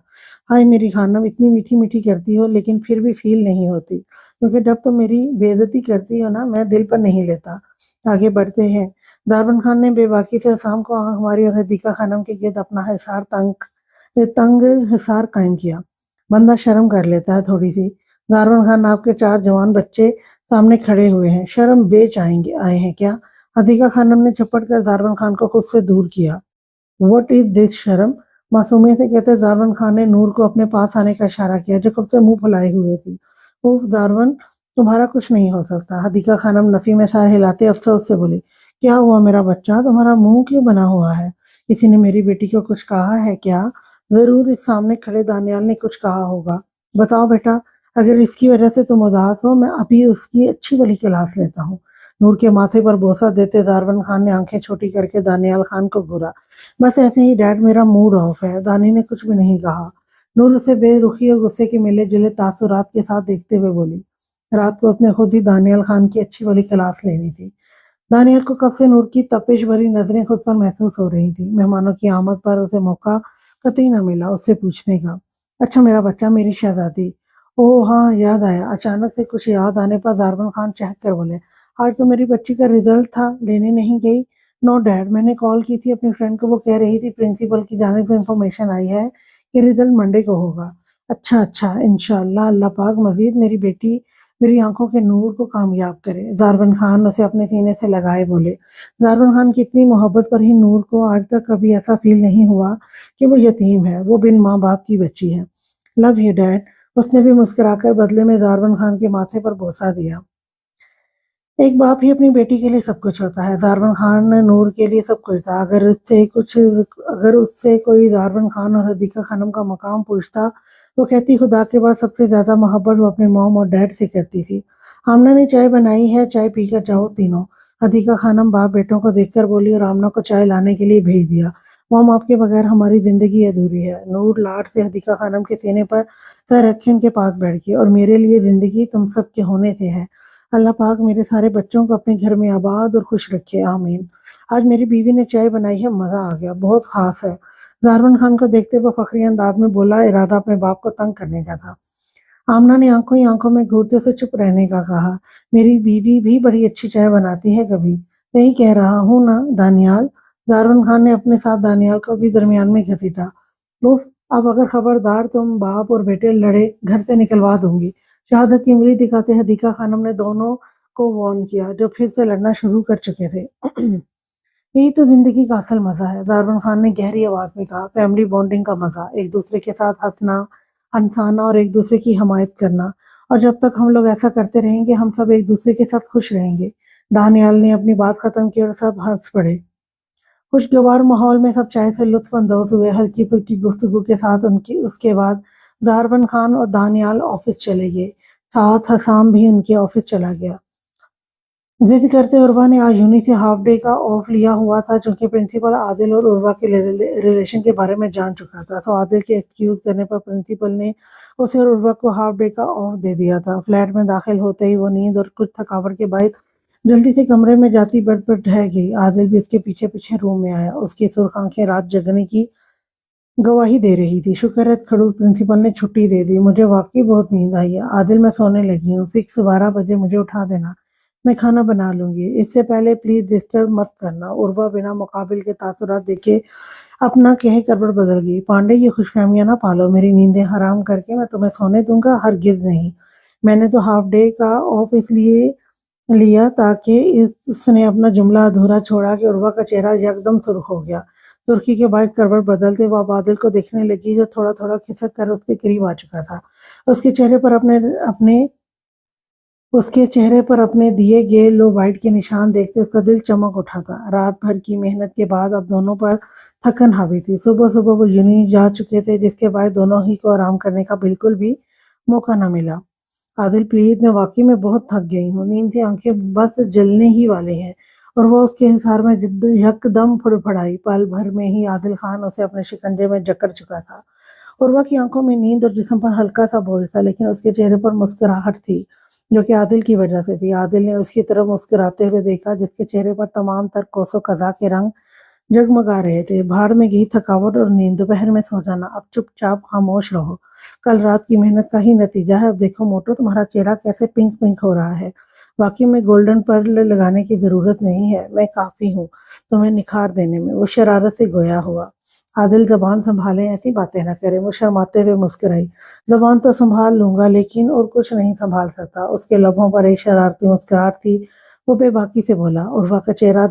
ہائے میری خانم، اتنی میٹھی میٹھی کرتی ہو لیکن پھر بھی فیل نہیں ہوتی، کیونکہ جب تم میری بے عزتی کرتی ہو نا، میں دل پر نہیں لیتا۔ آگے بڑھتے ہیں۔ دارون خان نے بے باکی سے حسام کو آنکھ ماری اور حدیقہ خانم کے گرد اپنا تنگ حصار قائم کیا۔ بندہ شرم کر لیتا ہے تھوڑی سی۔ دارون خان، آپ کے 4 جوان بچے سامنے کھڑے ہوئے ہیں، شرم بیچ آئے ہیں کیا؟ عتیقہ خانم نے چپٹ کر دارون خان کو خود سے دور کیا۔ واٹ از دس شرم؟ معصومیت سے کہتے دارون خان نے نور کو اپنے پاس آنے کا اشارہ کیا، جو کب سے منہ پھلائے ہوئے تھی۔ اوف دارون، تمہارا کچھ نہیں ہو سکتا۔ حدیقہ خانم نفی میں سر ہلاتے افسوس سے بولی، کیا ہوا میرا بچہ؟ تمہارا منہ کیوں بنا ہوا ہے؟ کسی نے میری بیٹی کو کچھ کہا ہے کیا؟ ضرور اس سامنے کھڑے دانیال نے کچھ کہا ہوگا۔ بتاؤ بیٹا، اگر اس کی وجہ سے تم اداس ہو، میں ابھی اس کی اچھی والی کلاس لیتا ہوں۔ نور کے ماتھے پر بوسہ دیتے دارون خان نے آنکھیں چھوٹی کر کے دانیال خان کو گھورا۔ بس ایسے ہی ڈیڈ، میرا موڈ آف ہے۔ دانی نے کچھ بھی نہیں کہا۔ نور اسے بے رخی اور غصے کے ملے جلے تاثرات کے ساتھ دیکھتے ہوئے بولی، رات کو اس نے خود ہی دانیال خان کی اچھی والی کلاس لینی تھی۔ دانیال کو کب سے نور کی تپش بھری نظریں خود پر محسوس ہو رہی تھی۔ مہمانوں کی آمد پر اسے موقع قطعی نہ ملا اس سے پوچھنے کا، اچھا میرا بچہ، میری شہزادی؟ اوہ ہاں، یاد آیا۔ اچانک سے کچھ یاد آنے پر دارون خان چہک کر بولے، آج تو میری بچی کا رزلٹ تھا، لینے نہیں گئی؟ نو ڈیڈ، میں نے کال کی تھی اپنی فرینڈ کو، وہ کہہ رہی تھی پرنسپل کی جانب سے انفارمیشن آئی ہے کہ رزلٹ منڈے کو ہوگا۔ اچھا، انشاءاللہ اللہ پاک مزید میری بیٹی، میری آنکھوں کے نور کو کامیاب کرے۔ دارون خان اسے اپنے سینے سے لگائے بولے۔ دارون خان کی اتنی محبت پر ہی نور کو آج تک کبھی ایسا فیل نہیں ہوا کہ وہ یتیم ہے، وہ بن ماں باپ کی بچی ہے۔ لو یو ڈیڈ، اس نے بھی مسکرا کر بدلے میں دارون خان کے ماتھے پر بوسہ دیا۔ ایک باپ ہی اپنی بیٹی کے لیے سب کچھ ہوتا ہے۔ دارون خان نور کے لیے سب کچھ تھا۔ اگر اس سے کوئی دارون خان اور حدیقہ خانم کا مقام پوچھتا، وہ کہتی خدا کے بعد سب سے زیادہ محبت وہ اپنے موم اور ڈیڈ سے کرتی تھی۔ آمنہ نے چائے بنائی ہے، چائے پی کر جاؤ تینوں۔ حدیقہ خانم باپ بیٹوں کو دیکھ کر بولی اور آمنہ کو چائے لانے کے لیے بھیج دیا۔ موم، آپ کے بغیر ہماری زندگی ادھوری ہے۔ نور لاڈ سے حدیقہ خانم کے سینے پر سر رکھے ان کے پاس بیٹھ گئی، اور میرے لیے زندگی تم سب کے ہونے سے ہے۔ اللہ پاک میرے سارے بچوں کو اپنے گھر میں آباد اور خوش رکھے، آمین۔ آج میری بیوی نے چائے بنائی ہے، مزہ آ گیا، بہت خاص ہے۔ دارون خان کو دیکھتے ہوئے فخری انداز میں بولا، ارادہ اپنے باپ کو تنگ کرنے کا تھا۔ آمنہ نے آنکھوں ہی آنکھوں میں گھورتے سے چپ رہنے کا کہا، میری بیوی بھی بڑی اچھی چائے بناتی ہے کبھی۔ یہی کہہ رہا ہوں نا دانیال۔ دارون خان نے اپنے ساتھ دانیال کو بھی درمیان میں گھسیٹا۔ اوف، اب اگر خبردار تم باپ اور بیٹے لڑے، گھر سے نکلوا دوں گی۔ شہادت کی انگلی دکھاتے حدیقہ خانم نے دونوں کو وارن کیا، جو پھر سے لڑنا شروع کر چکے تھے۔ یہی تو زندگی کا اصل مزہ ہے، دارون خان نے گہری آواز میں کہا، فیملی بانڈنگ کا مزہ، ایک دوسرے کے ساتھ ہنسنا، ہنسانا اور ایک دوسرے کی حمایت کرنا، اور جب تک ہم لوگ ایسا کرتے رہیں گے، ہم سب ایک دوسرے کے ساتھ خوش رہیں گے۔ دانیال نے اپنی بات ختم کی اور سب ہنس پڑے۔ خوشگوار ماحول میں سب چائے سے لطف اندوز ہوئے۔ ہلکی پھلکی گفتگو کے ساتھ اس کے بعد دارون خان اور دانیال آفس چلے گئے، ساتھ حسام بھی ان کے آفس چلا گیا۔ ضد کرتے عروہ نے آج یونی سے ہاف ڈے کا آف لیا ہوا تھا، چونکہ پرنسپل عادل اور عروہ کے ریلیشن کے بارے میں جان چکا تھا، تو عادل کے ایکسکیوز کرنے پر پرنسپل نے اسے اور عروہ کو ہاف ڈے کا آف دے دیا تھا۔ فلیٹ میں داخل ہوتے ہی وہ نیند اور کچھ تھکاوٹ کے باعث جلدی سے کمرے میں جاتی بیڈ پر ڈھہ گئی۔ عادل بھی اس کے پیچھے پیچھے روم میں آیا۔ اس کی سرخ آنکھیں رات جگنے کی गवाही दे रही थी। शुक्र है खड़ूस प्रिंसिपल ने छुट्टी दे दी। मुझे वाकई बहुत नींद आई है। आदिल, मैं सोने लगी हूँ। फिक्स 12 बजे मुझे उठा देना। मैं खाना बना लूंगी। इससे पहले प्लीज डिस्टर्ब मत करना। उर्वा बिना मुकाबिल के तासुरात देखे अपना कहे करवट बदल गई। पांडे, ये खुशफहमियां ना पालो। मेरी नींदें हराम करके मैं तुम्हें सोने दूंगा? हरगिज नहीं। मैंने तो हाफ डे का ऑफ इसलिए लिया ताकि उसने अपना जुमला अधूरा छोड़ा कि उर्वा का चेहरा एकदम सुर्ख हो गया। सुर्खी के बाद करवट बदलते वह बादल को देखने लगी जो थोड़ा थोड़ा खिसक कर उसके करीब आ चुका था। उसके चेहरे पर अपने अपने उसके चेहरे पर अपने दिए गए लो वाइट के निशान देखते उसका दिल चमक उठा था। रात भर की मेहनत के बाद अब दोनों पर थकन हावी थी। सुबह सुबह वो यूं जा चुके थे जिसके बाद दोनों ही को आराम करने का बिल्कुल भी मौका न मिला। आदिल, प्लीज, मैं वाकई में बहुत थक गई हूँ। नींद से आंखें बस जलने ही वाली हैं। और वो उसके हिसार में जिद यकदम फड़फड़ाई। पल भर में ही आदिल खान उसे अपने शिकंजे में जकड़ चुका था। उर्वा की आंखों में नींद और जिस्म पर हल्का सा बोझ था, लेकिन उसके चेहरे पर मुस्कुराहट थी, जो कि आदिल की वजह से थी। आदिल ने उसकी तरफ मुस्कुराते हुए देखा, जिसके चेहरे पर तमाम तर कोसों कज़ा के रंग जगमगा रहे थे। भाड़ में गई थकावट और नींद, दोपहर में सो जाना। अब चुपचाप खामोश रहो। कल रात की मेहनत का ही नतीजा है। अब देखो मोटू, तुम्हारा चेहरा कैसे पिंक पिंक हो रहा है। बाकी में गोल्डन पर्ल लगाने की जरूरत नहीं है। मैं काफी हूँ तुम्हें निखार देने में। वो शरारत से गोया हुआ। आदिल, जबान संभाले, ऐसी बातें न करे। वो शर्माते हुए मुस्कुराई। जबान तो संभाल लूंगा, लेकिन और कुछ नहीं संभाल सकता। उसके लबों पर एक शरारती मुस्कुराहट थी। वो बेबाकी से बोला। उर्वा का चेहरा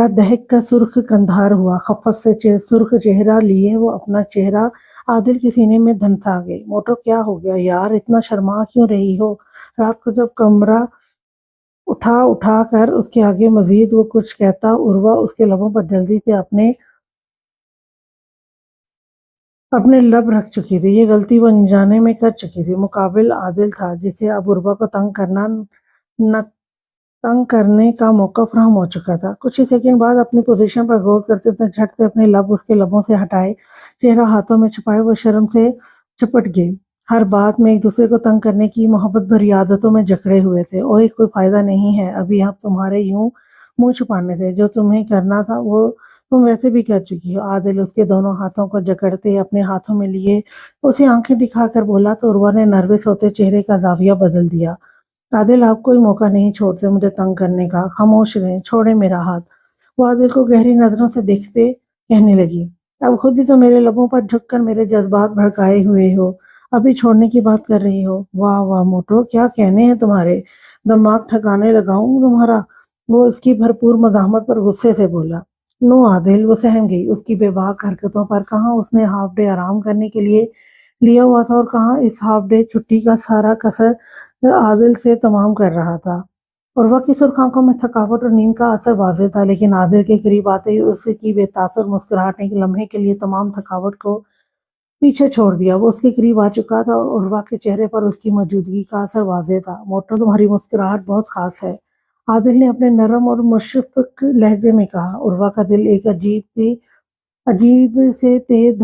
दहक कर सुर्ख कंधार हुआ। खफत से सुर्ख चेहरा लिए वो अपना चेहरा आदिल के सीने में धंसा गई। मोटो, क्या हो गया यार, इतना शर्मा क्यों रही हो? रात को जब कमरा उठा उठा कर उसके आगे मजीद वो कुछ कहता, उर्वा उसके लबों पर जल्दी से अपने अपने लब रख चुकी थी। ये गलती वो अनजाने में कर चुकी थी। मुकाबिल आदिल था, जिसे अब उर्वा को न तंग करने का मौका फराहम हो चुका था। कुछ ही सेकंड बाद अपनी पोजीशन पर गौर करते उसने झट से अपने लब उसके लबों से हटाए, चेहरा हाथों में छुपाए वो शर्म से चपट गए। हर बात में एक दूसरे को तंग करने की मोहब्बत भरी आदतों में जकड़े हुए थे। ओए, कोई फायदा नहीं है अभी आप तुम्हारे यूं मुंह छुपाने से। जो तुम्हें करना था वो तुम वैसे भी कर चुकी हो। आदिल उसके दोनों हाथों को जकड़ते अपने हाथों में लिए उसे आंखें दिखाकर बोला, तो उर्वा ने नर्वस होते चेहरे का जाविया बदल दिया। आदिल, आप कोई मौका नहीं छोड़ते मुझे तंग करने का। खामोश रहें, छोड़े मेरा हाथ। वो आदिल को गहरी नजरों से देखते कहने लगी, अब खुद ही तो मेरे लबों पर झुककर मेरे जज्बात भड़काए हुए हो, अभी छोड़ने की बात कर रही हो। वाह वाह मोटो, क्या कहने हैं तुम्हारे, दिमाग ठिकाने लगाऊं तुम्हारा। वो उसकी भरपूर मजामत पर गुस्से से बोला। नो आदिल, वो सहम गई। उसकी बेबाक हरकतों पर कहाँ उसने हाफ डे आराम करने के लिए लिया हुआ था और कहाँ इस हाफ डे छुट्टी का सारा कसर आदिल से तमाम कर रहा था। उर्वा की सुर्ख आंखों में थकावट और नींद का असर वाज़ेह था, लेकिन आदिल के करीब आते ही उसकी बेतासुर मुस्कुराहट ने एक लम्हे के लिए तमाम थकावट को पीछे छोड़ दिया। वो उसके करीब आ चुका था और उर्वा के चेहरे पर उसकी मौजूदगी का असर वाज़ेह था। मोटो, तुम्हारी मुस्कुराहट बहुत खास है, आदिल ने अपने नरम और मुशफ़िक़ लहजे में कहा। उर्वा का दिल एक अजीब से तेज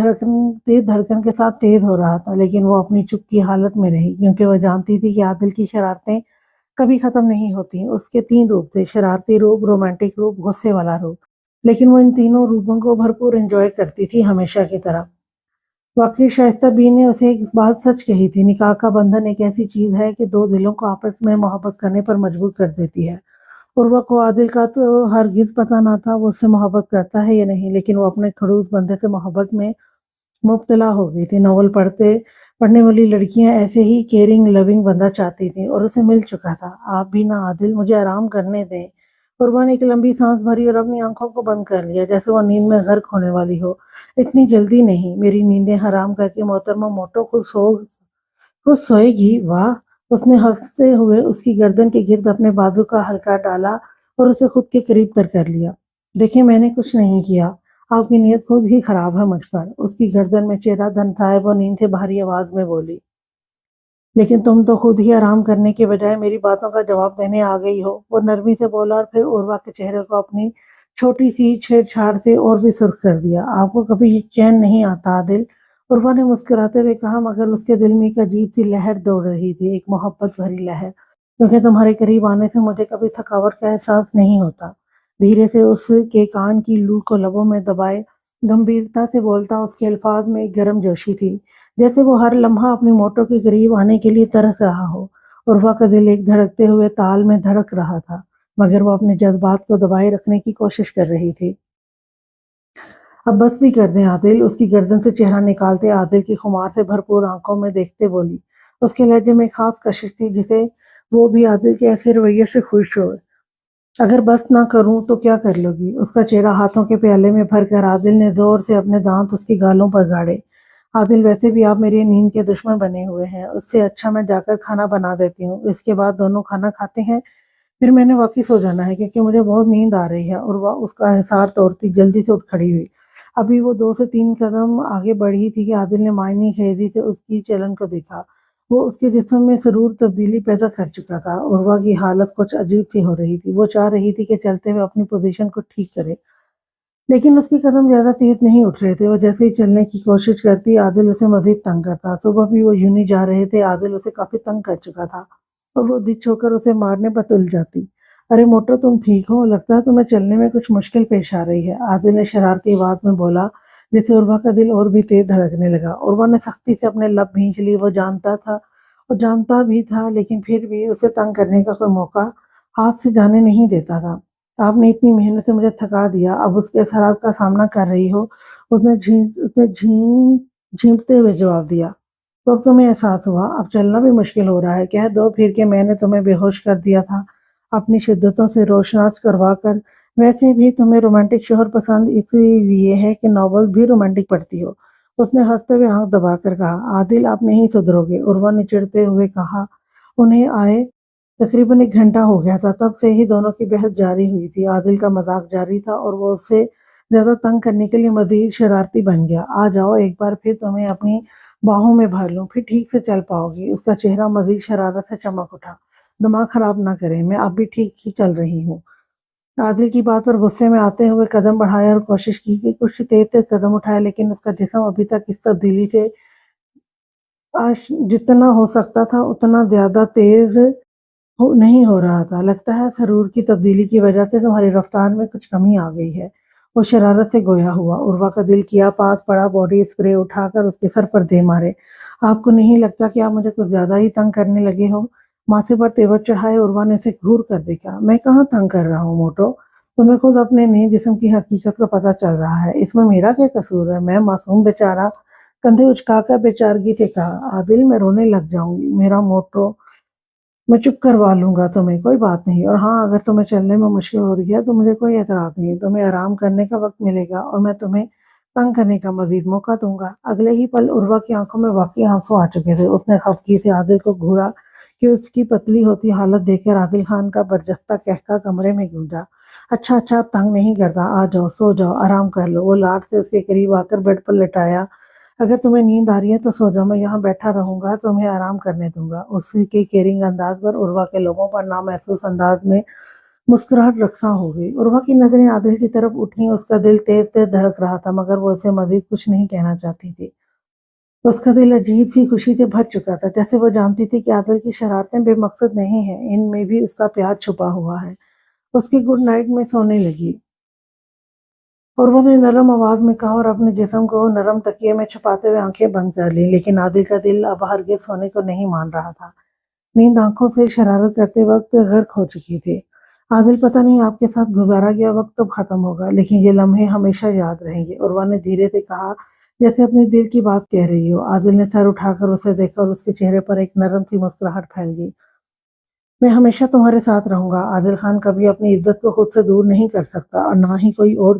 धड़कन के साथ तेज हो रहा था, लेकिन वो अपनी चुप की हालत में रही, क्योंकि वह जानती थी कि आदिल की शरारतें कभी खत्म नहीं होती। उसके 3 रूप थे, शरारती रूप, रोमांटिक रूप, गुस्से वाला रूप। लेकिन वो इन तीनों रूपों को भरपूर एंजॉय करती थी, हमेशा की तरह। वाकई शाइस्ता बी ने उसे एक बात सच कही थी, निकाह का बंधन एक ऐसी चीज है कि दो दिलों को आपस में मोहब्बत करने पर मजबूर कर देती है। उर्वा को आदिल का तो हरगिज पता ना था वो उससे मोहब्बत करता है या नहीं, लेकिन वो अपने खड़ूस बंदे से मोहब्बत में मुब्तला हो गई थी। नॉवल पढ़ने वाली लड़कियां ऐसे ही केयरिंग लविंग बंदा चाहती थी और उसे मिल चुका था। आप भी ना आदिल, मुझे आराम करने दें। उर्वा ने एक लंबी सांस भरी और अपनी आंखों को बंद कर लिया, जैसे वो नींद में गर्क होने वाली हो। इतनी जल्दी नहीं, मेरी नींदें हराम करके मोहतरमा मोटो खुद सोएगी। वाह, उसने हंसते हुए उसकी गर्दन के गिर्द अपने बाजू का हल्का डाला और उसे खुद के करीब कर लिया। देखिए, मैंने कुछ नहीं किया, आपकी नीयत खुद ही खराब है मुझ पर। उसकी गर्दन में चेहरा धनसाए वो नींद से भारी आवाज में बोली। लेकिन तुम तो खुद ही आराम करने के बजाय मेरी बातों का जवाब देने आ गई हो, वो नरमी से बोला और फिर उर्वा के चेहरे को अपनी छोटी सी छेड़छाड़ से और भी सुर्ख कर दिया। आपको कभी चैन नहीं आता आदिल, उर्वा ने मुस्कुराते हुए कहा, मगर उसके दिल में एक अजीब सी लहर दौड़ रही थी, एक मोहब्बत भरी लहर। क्योंकि तुम्हारे करीब आने से मुझे कभी थकावट का एहसास नहीं होता। धीरे से उसके कान की लू को लबों में दबाए गंभीरता से बोलता, उसके अल्फाज में एक गर्मजोशी थी, जैसे वो हर लम्हा अपनी मोटो के करीब आने के लिए तरस रहा हो। उर्वा का दिल एक धड़कते हुए ताल में धड़क रहा था, मगर वो अपने जज्बात को दबाए रखने की कोशिश कर रही थी। अब बस भी कर दें आदिल, उसकी गर्दन से चेहरा निकालते आदिल की खुमार से भरपूर आंखों में देखते बोली। उसके लहजे में खास कशिश थी, जिसे वो भी आदिल के ऐसे रवैये से खुश हो। अगर बस ना करूं तो क्या कर लोगी? उसका चेहरा हाथों के प्याले में भरकर आदिल ने जोर से अपने दांत उसकी गालों पर गाड़े। आदिल, वैसे भी आप मेरी नींद के दुश्मन बने हुए हैं, उससे अच्छा मैं जाकर खाना बना देती हूँ, इसके बाद दोनों खाना खाते हैं, फिर मैंने वाकई सो जाना है क्योंकि मुझे बहुत नींद आ रही है। और वह उसका हिसार तोड़ती जल्दी से उठ खड़ी हुई। अभी वो 2 से 3 कदम आगे बढ़ी थी कि आदिल ने मायनी खेदी से उसकी चलन को देखा। वो उसके जिस्म में जरूर तब्दीली पैदा कर चुका था। उर्वा की हालत कुछ अजीब सी हो रही थी। वो चाह रही थी कि चलते हुए अपनी पोजीशन को ठीक करे, लेकिन उसके कदम ज्यादा तेज नहीं उठ रहे थे। वो जैसे ही चलने की कोशिश करती, आदिल उसे मजीद तंग करता। सुबह भी वो यूं ही जा रहे थे, आदिल उसे काफी तंग कर चुका था और वो जिद छोड़कर उसे मारने पर तुल जाती। अरे मोटो, तुम ठीक हो? लगता है तुम्हें चलने में कुछ मुश्किल पेश आ रही है, आदिल ने शरारती आवाज में बोला, जिससे उर्वा का दिल और भी तेज धड़कने लगा। उर्वा ने सख्ती से अपने लब भींच लिए। वो जानता था और जानता भी था, लेकिन फिर भी उसे तंग करने का कोई मौका हाथ से जाने नहीं देता था। आपने इतनी मेहनत से मुझे थका दिया, अब उसके असरात का सामना कर रही हो। उसने झींकते हुए जवाब दिया। तो अब तुम्हें एहसास हुआ? अब चलना भी मुश्किल हो रहा है? कह दो फिर के मैंने तुम्हें बेहोश कर दिया था अपनी शिद्दतों से रोशनास करवा कर। वैसे भी तुम्हें रोमांटिक शोहर पसंद इसीलिए है कि नॉवल भी रोमांटिक पढ़ती हो। उसने हंसते हुए आंख दबाकर कहा। आदिल, आप नहीं सुधरोगे, उर्वा ने चिढ़ते हुए कहा। उन्हें आए तकरीबन 1 घंटा हो गया था, तब से ही दोनों की बहस जारी हुई थी। आदिल का मजाक जारी था और वो उससे ज्यादा तंग करने के लिए मजीद शरारती बन गया। आ जाओ, एक बार फिर तुम्हें अपनी बाहों में भर लूं, फिर ठीक से चल पाओगी। उसका चेहरा मजीद शरारत से चमक उठा। दिमाग खराब ना करें, मैं अब भी ठीक ही चल रही हूँ। आदिल की बात पर गुस्से में आते हुए कदम बढ़ाया और कोशिश की कि कुछ तेज तेज कदम उठाए, लेकिन उसका जिस्म अभी तक इस तब्दीली से जितना हो सकता था उतना ज्यादा तेज नहीं हो रहा था। लगता है सरूर की तब्दीली की वजह से तुम्हारी रफ्तार में कुछ कमी आ गई है। वो शरारत से गोया हुआ। उर्वा का दिल किया पास पड़ा, बॉडी स्प्रे उठाकर उसके सर पर दे मारे। आपको नहीं लगता कि आप मुझे कुछ ज्यादा ही तंग करने लगे हो? माथे पर तेवर चढ़ाए उर्वा ने उसे घूर कर देखा। मैं कहाँ तंग कर रहा हूँ मोटो? तुम्हें खुद अपने नए जिस्म की हकीकत का पता चल रहा है, इसमें मेरा क्या कसूर है? मैं मासूम बेचारा। कंधे उचकाकर बेचारगी से कहा। आदिल, मैं रोने लग जाऊंगी। मेरा मोटो, मैं चुप करवा लूंगा तुम्हें, कोई बात नहीं। और हाँ, अगर तुम्हें चलने में मुश्किल हो रही है तो मुझे कोई एतराज नहीं है। तुम्हें आराम करने का वक्त मिलेगा और मैं तुम्हें तंग करने का मजीद मौका दूंगा। अगले ही पल उर्वा की आंखों में वाकई आंसू आ चुके थे। उसने खफगी से आदिल को घूरा कि उसकी पतली होती हालत देखकर आदिल खान का बरजस्ता कहका कमरे में गूंजा। अच्छा अच्छा, अब तंग नहीं करता, आ जाओ, सो जाओ, आराम कर लो। वो लाड से उसके करीब आकर बेड पर लेटाया। अगर तुम्हें नींद आ रही है तो सो जाओ, मैं यहाँ बैठा रहूंगा, तुम्हें आराम करने दूंगा। उसी के केयरिंग अंदाज पर उर्वा के लोगों पर नामहसूस अंदाज में मुस्कुराहट रखसा हो गई। उर्वा की नजरें आदिल की तरफ उठी। उसका दिल तेज तेज धड़क रहा था, मगर वो उसे मजीद कुछ नहीं कहना चाहती थी। उसका दिल अजीब सी खुशी से भर चुका था, जैसे वो जानती थी कि आदिल की शरारतें बेमकसद नहीं है, इनमें भी उसका प्यार छुपा हुआ है। उसकी गुड नाइट में सोने लगी और वो ने नरम आवाज में कहा और अपने जिस्म को नरम तकिए में छुपाते हुए आंखें बंद कर ली। लेकिन आदिल का दिल अब हरगिज सोने को नहीं मान रहा था। नींद आंखों से शरारत करते वक्त गर्क हो चुकी थी। आदिल, पता नहीं आपके साथ गुजारा गया वक्त कब खत्म होगा, लेकिन ये लम्हे हमेशा याद रहेंगे, उर्वा ने धीरे से कहा, जैसे अपने दिल की बात कह रही हो। आदिल ने सर उठाकर उसे देखा और उसके चेहरे पर एक नरम सी मुस्कुराहट फैल गई। मैं हमेशा तुम्हारे साथ रहूंगा। आदिल खान कभी अपनी इज्जत को खुद से दूर नहीं कर सकता और ना ही कोई और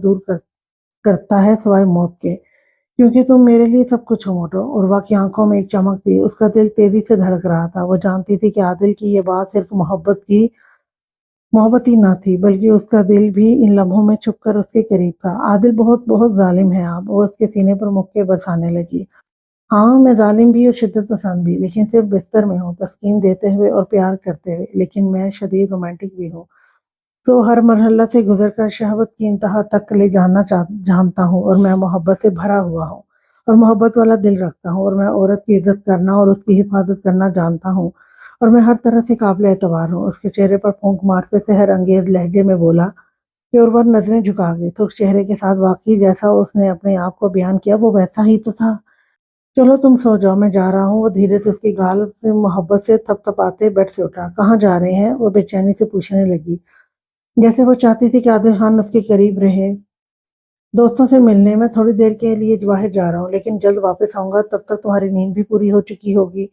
करता है सिवाय मौत के, क्योंकि तुम मेरे लिए सब कुछ हो मोटो। उर्वा की आंखों में एक चमक थी। उसका दिल तेजी से धड़क रहा था। वो जानती थी कि आदिल की ये बात सिर्फ मोहब्बत ही ना थी, बल्कि उसका दिल भी इन लम्हों में छुपकर उसके करीब था। आदिल, बहुत बहुत जालिम है आप। वो उसके सीने पर मुक्के बरसाने लगी। हाँ, मैं जालिम भी और शिद्दत पसंद भी, लेकिन सिर्फ बिस्तर में हूँ, तस्कीन देते हुए और प्यार करते हुए। लेकिन मैं शदीद रोमांटिक भी हूँ, तो हर मरहला से गुजरकर शहवत की इंतहा तक ले जानता हूँ। और मैं मोहब्बत से भरा हुआ हूँ और मोहब्बत वाला दिल रखता हूँ। और मैं औरत की इज्जत करना और उसकी हिफाजत करना जानता हूँ। और मैं हर तरह से काबिल एतबार हूँ। उसके चेहरे पर फूंक मारते से हर अंगेज लहजे में बोला। कि उर्वर नजरें झुका गई। तो चेहरे के साथ वाकई जैसा उसने अपने आप को बयान किया वो वैसा ही तो था। चलो तुम सो जाओ, मैं जा रहा हूँ। वो धीरे से उसकी गाल से मोहब्बत से थपथपाते बेड से उठा। कहाँ जा रहे हैं? वो बेचैनी से पूछने लगी, जैसे वो चाहती थी कि आदिल खान उसके करीब रहे। दोस्तों से मिलने में, थोड़ी देर के लिए बाहर जा रहा हूँ, लेकिन जल्द वापस आऊंगा, तब तक तुम्हारी नींद भी पूरी हो चुकी होगी।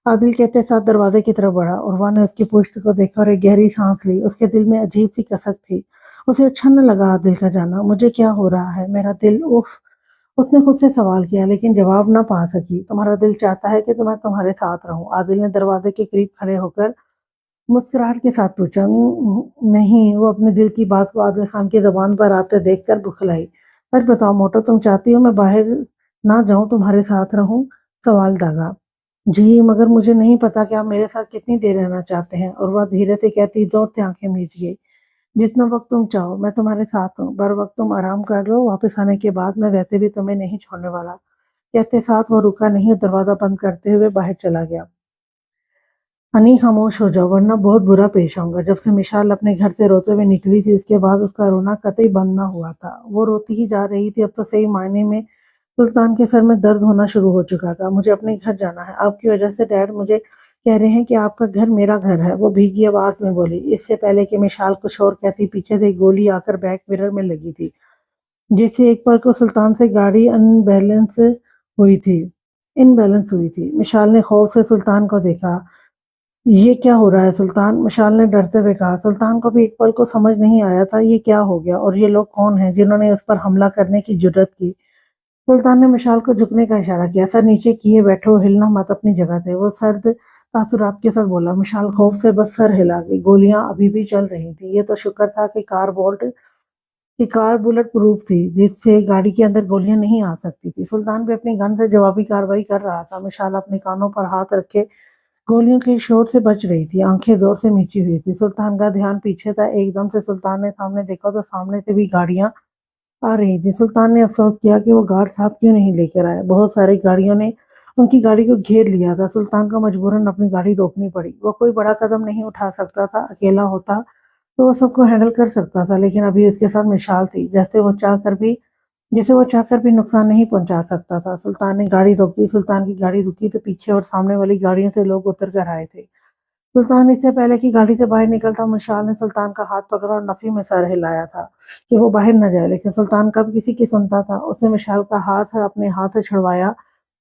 आदिल कहते साथ दरवाजे की तरफ बढ़ा। उर्वा ने उसकी पुश्त को देखा और एक गहरी सांस ली। उसके दिल में अजीब सी कसक थी। उसे अच्छा न लगा आदिल का जाना। मुझे क्या हो रहा है? मेरा दिल, उफ। उसने खुद से सवाल किया, लेकिन जवाब ना पा सकी। तुम्हारा दिल चाहता है कि मैं तुम्हारे साथ रहूं? आदिल ने दरवाजे के करीब खड़े होकर मुस्कुराहट के साथ पूछा। नहीं। वो अपने दिल की बात को आदिल खान की जबान पर आते देखकर बुखलाई। सच बताओ मोटो, तुम चाहती हो मैं बाहर ना जाऊं, तुम्हारे साथ रहूं? सवाल दागा। जी, मगर मुझे नहीं पता कि आप मेरे साथ कितनी देर रहना चाहते हैं। और वह धीरे से कहती जोर से आंखें मीच गई, जितना वक्त तुम चाहो, मैं तुम्हारे साथ हूँ। बर वक्त तुम आराम कर लो, वापस आने के बाद मैं वैसे भी तुम्हें नहीं छोड़ने वाला। कहते साथ वो रुका नहीं और दरवाजा बंद करते हुए बाहर चला गया। हनी, खामोश हो जाओ वरना बहुत बुरा पेश आऊंगा। जब से मिशाल अपने घर से रोते हुए निकली थी, उसके बाद उसका रोना कतई बंद ना हुआ था। वो रोती ही जा रही थी। अब तो सही मायने में सुल्तान के सर में दर्द होना शुरू हो चुका था। मुझे अपने घर जाना है। आपकी वजह से डैड मुझे कह रहे हैं कि आपका घर मेरा घर है। वो भीगी आवाज में बोली। इससे पहले कि मिशाल कुछ और कहती, पीछे से एक गोली आकर बैक मिरर में लगी थी, जिससे एक पल को सुल्तान से गाड़ी हुई थी इनबैलेंस हुई थी। मिशाल ने खौफ से सुल्तान को देखा। ये क्या हो रहा है सुल्तान? मिशाल ने डरते हुए कहा। सुल्तान को भी एक पल को समझ नहीं आया था ये क्या हो गया, और ये लोग कौन हैं जिन्होंने उस पर हमला करने की जुर्रत की। सुल्तान ने मिशाल को झुकने का इशारा किया। सर नीचे किए बैठो, हिलना मत अपनी जगह थे। वो सर्द तासुरात के साथ बोला। मिशाल खौफ से बस सर हिला गई। गोलियां अभी भी चल रही थी। ये तो शुक्र था कि कार बुलेट प्रूफ थी, जिससे गाड़ी के अंदर गोलियां नहीं आ सकती थी। सुल्तान भी अपनी गन से जवाबी कार्रवाई कर रहा था। मिशाल अपने कानों पर हाथ रखे गोलियों के शोर से बच रही थी। आंखें जोर से मीची हुई थी। सुल्तान का ध्यान पीछे था। एकदम से सुल्तान ने सामने देखा तो सामने से भी गाड़ियां आ रही थी। सुल्तान ने अफसोस किया कि वो गार्ड साहब क्यों नहीं लेकर आए। बहुत सारी गाड़ियों ने उनकी गाड़ी को घेर लिया था। सुल्तान को मजबूरन अपनी गाड़ी रोकनी पड़ी। वो कोई बड़ा कदम नहीं उठा सकता था। अकेला होता तो वो सबको हैंडल कर सकता था, लेकिन अभी उसके साथ मिशाल थी, जिसे वो चाहकर भी नुकसान नहीं पहुंचा सकता था। सुल्तान ने गाड़ी रोकी। सुल्तान की गाड़ी रुकी तो पीछे और सामने वाली गाड़ियों से लोग उतर कर आए थे। सुल्तान इससे पहले कि गाड़ी से बाहर निकलता, मिशाल ने सुल्तान का हाथ पकड़ा और नफी में सर हिलाया था कि वो बाहर न जाए, लेकिन सुल्तान कब किसी की सुनता था। उसने मिशाल का हाथ अपने हाथ से छुड़वाया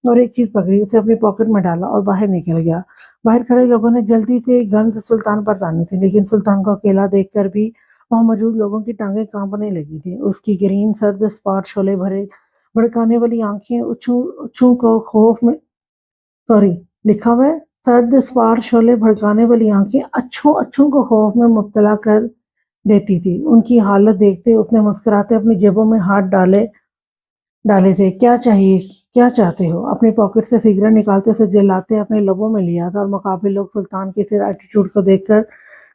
और एक चीज पकड़ी, उसे अपनी पॉकेट में डाला और बाहर निकल गया। बाहर खड़े लोगों ने जल्दी से गंद सुल्तान पर तानी थी, लेकिन सुल्तान को अकेला देखकर भी वहां मौजूद लोगों की टांगें कांपने लगी थी। उसकी ग्रीन सर्द स्पॉट शोले भरे भड़काने वाली आंखें उछू उछू को खौफ में सॉरी लिखा हुआ है, सर्द स्पार शोले भड़काने वाली आंखें अच्छों अच्छों को खौफ में मुब्तला कर देती थी। उनकी हालत देखते उसने मुस्कुराते अपनी जेबों में हाथ डाले डाले थे। क्या चाहिए? क्या चाहते हो? अपनी पॉकेट से सिगरेट निकालते उसे जलाते अपने लबों में लिया था, और मुकाबिल लोग सुल्तान के इस एटीट्यूड को देखकर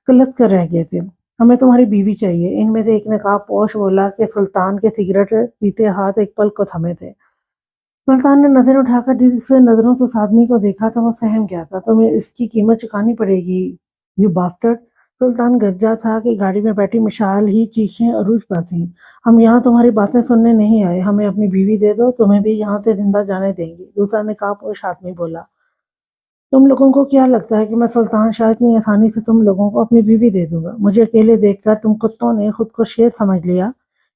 गलत कर रह गए थे। हमें तुम्हारी बीवी चाहिए, इनमें से एक नकाब पोश बोला कि सुल्तान के सिगरेट पीते हाथ एक पल को थमे थे। सुल्तान ने नजर उठाकर जिस नजरों से उस आदमी को देखा था वो सहम गया था। तुम्हें इसकी कीमत चुकानी पड़ेगी, यू बास्टर्ड। सुल्तान गरजा था कि गाड़ी में बैठी मिशाल ही चीखें अरूज पर थीं। हम यहाँ तुम्हारी बातें सुनने नहीं आए, हमें अपनी बीवी दे दो, तुम्हें भी यहाँ से जिंदा जाने देंगे। दूसरा ने कहा, पोश आदमी बोला। तुम लोगों को क्या लगता है कि मैं सुल्तान शाह इतनी आसानी से तुम लोगों को अपनी बीवी दे दूंगा? मुझे अकेले देखकर तुम कुत्तों ने खुद को शेर समझ लिया।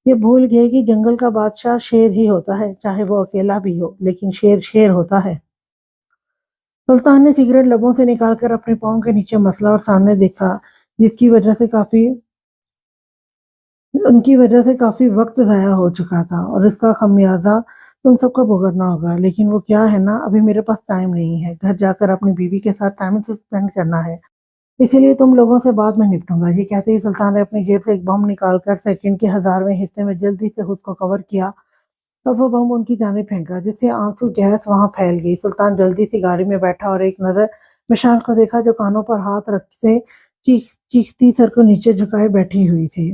ये भूल गए कि जंगल का बादशाह शेर ही होता है, चाहे वो अकेला भी हो, लेकिन शेर शेर होता है। सुल्तान ने सिगरेट लबों से निकालकर अपने पाँव के नीचे मसला और सामने देखा, जिसकी वजह से काफी उनकी वजह से काफी वक्त जाया हो चुका था, और इसका खमियाजा तुम सबको भुगतना होगा। लेकिन वो क्या है ना, अभी मेरे पास टाइम नहीं है। घर जाकर अपनी बीवी के साथ टाइम स्पेंड करना है, इसीलिए तुम लोगों से बाद में निपटूंगा। ये कहते ही सुल्तान ने अपनी जेब से एक बम निकालकर सेकंड के 1000वें हिस्से में जल्दी से खुद को कवर किया। तब वो बम उनकी जाने फेंका, जिससे आंसू गैस वहां फैल गई। सुल्तान जल्दी से गाड़ी में बैठा और एक नजर मिशाल को देखा, जो कानों पर हाथ रखते चीखती सर को नीचे झुकाए बैठी हुई थी।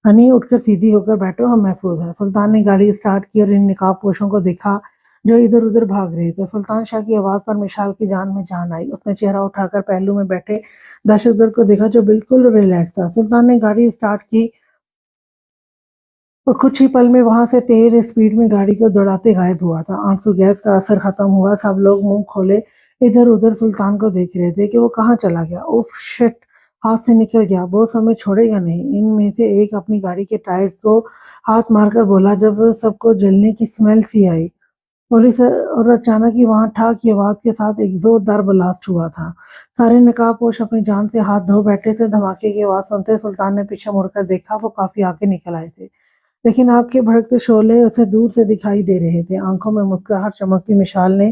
हनी, उठकर सीधी होकर बैठो, हम महफूज हैं। सुल्तान ने गाड़ी स्टार्ट की और इन निकाब पोशों को देखा जो इधर उधर भाग रहे थे। सुल्तान शाह की आवाज पर मिशाल की जान में जान आई। उसने चेहरा उठाकर पहलू में बैठे दहशतगर्द को देखा, जो बिल्कुल रिलैक्स था। सुल्तान ने गाड़ी स्टार्ट की اور کچھ ہی پل میں وہاں سے تیز اسپیڈ میں گاڑی کو دوڑاتے غائب ہوا تھا۔ آنسو گیس کا اثر ختم ہوا، سب لوگ منہ کھولے ادھر ادھر سلطان کو دیکھ رہے تھے کہ وہ کہاں چلا گیا۔ اوف شٹ، ہاتھ سے نکل گیا، باس ہمیں چھوڑے گا نہیں۔ ان میں سے ایک اپنی گاڑی کے ٹائر کو ہاتھ مار کر بولا جب سب کو جلنے کی سمیل سی آئی۔ پولیس اور اچانک ہی وہاں ٹھاک کی آواز کے ساتھ ایک زوردار بلاسٹ ہوا تھا۔ سارے نقاب پوش اپنی جان سے ہاتھ دھو بیٹھے تھے۔ دھماکے کی آواز سنتے سلطان نے پیچھے مڑ کر دیکھا، وہ کافی آگے نکل آئے تھے، لیکن آگ کے بھڑکتے شعلے اسے دور سے دکھائی دے رہے تھے۔ آنکھوں میں مسکراہٹ چمکتی مشال نے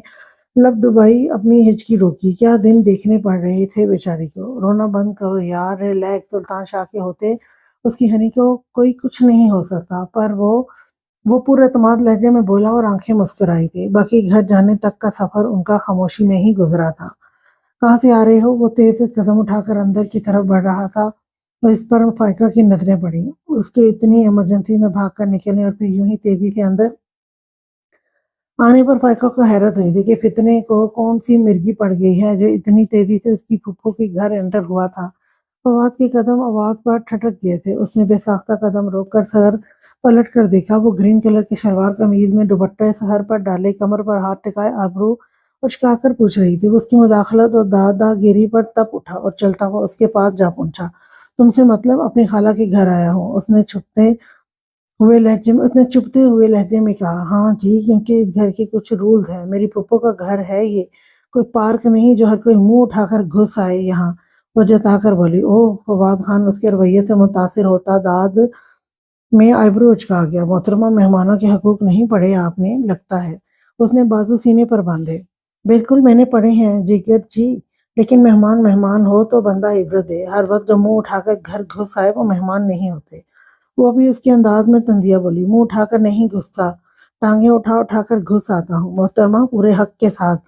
لب دبائی، اپنی ہچکی روکی۔ کیا دن دیکھنے پڑ رہے تھے بیچاری کو۔ رونا بند کرو یار، ریلیکس۔ سلطان شاہ کے ہوتے اس کی ہنی کو کوئی کچھ نہیں ہو سکتا، پر وہ پورے اعتماد لہجے میں بولا اور آنکھیں مسکرائی تھی۔ باقی گھر جانے تک کا سفر ان کا خاموشی میں ہی گزرا تھا۔ کہاں سے آ رہے ہو؟ وہ تیز قدم اٹھا کر اندر کی طرف بڑھ رہا تھا، تو اس پر فائقہ کی نظریں پڑیں۔ اس کے اتنی ایمرجنسی میں بھاگ کر نکلنے اور پھر یوں ہی تیزی سے اندر آنے پر فائقہ کو حیرت ہوئی تھی کہ فتنے کو کون سی مرگی پڑ گئی ہے جو اتنی تیزی سے اس کی پھپھو کے گھر انٹر ہوا تھا۔ فواد کے قدم آواز پر ٹھٹک گئے تھے۔ اس نے بے ساختہ قدم روک کر سر پلٹ کر دیکھا۔ وہ گرین کلر کے شلوار قمیض میں دوپٹہ سر پر ڈالے، کمر پر ہاتھ ٹکائے، آبرو اچکا کر پوچھ رہی تھی۔ وہ اس کی مداخلت اور دادا گیری پر تپ اٹھا اور چلتا ہوا اس کے پاس جا پہنچا۔ تم سے مطلب؟ اپنی خالہ کے گھر آیا ہوں، اس نے چپتے ہوئے لہجے میں کہا۔ ہاں جی، کیونکہ اس گھر کے کچھ رولز ہیں۔ میری پھپھو کا گھر ہے یہ، کوئی پارک نہیں جو ہر کوئی منہ اٹھا کر گھس آئے یہاں، وہ جتا کر بولی۔ اوہ! فواد خان اس کے رویے سے متاثر ہوتا داد میں آئیبرو اچکا گیا۔ محترمہ، مہمانوں کے حقوق نہیں پڑھے آپ نے لگتا ہے۔ اس نے بازو سینے پر باندھے۔ بالکل میں نے پڑھے ہیں جگر جی، لیکن مہمان مہمان ہو تو بندہ عزت دے۔ ہر وقت جو منہ اٹھا کر گھر گھس آئے وہ مہمان نہیں ہوتے۔ وہ بھی اس کے انداز میں طنزیہ بولی۔ منہ اٹھا کر نہیں گھستا، ٹانگیں اٹھا اٹھا کر گھس آتا ہوں محترمہ، پورے حق کے ساتھ۔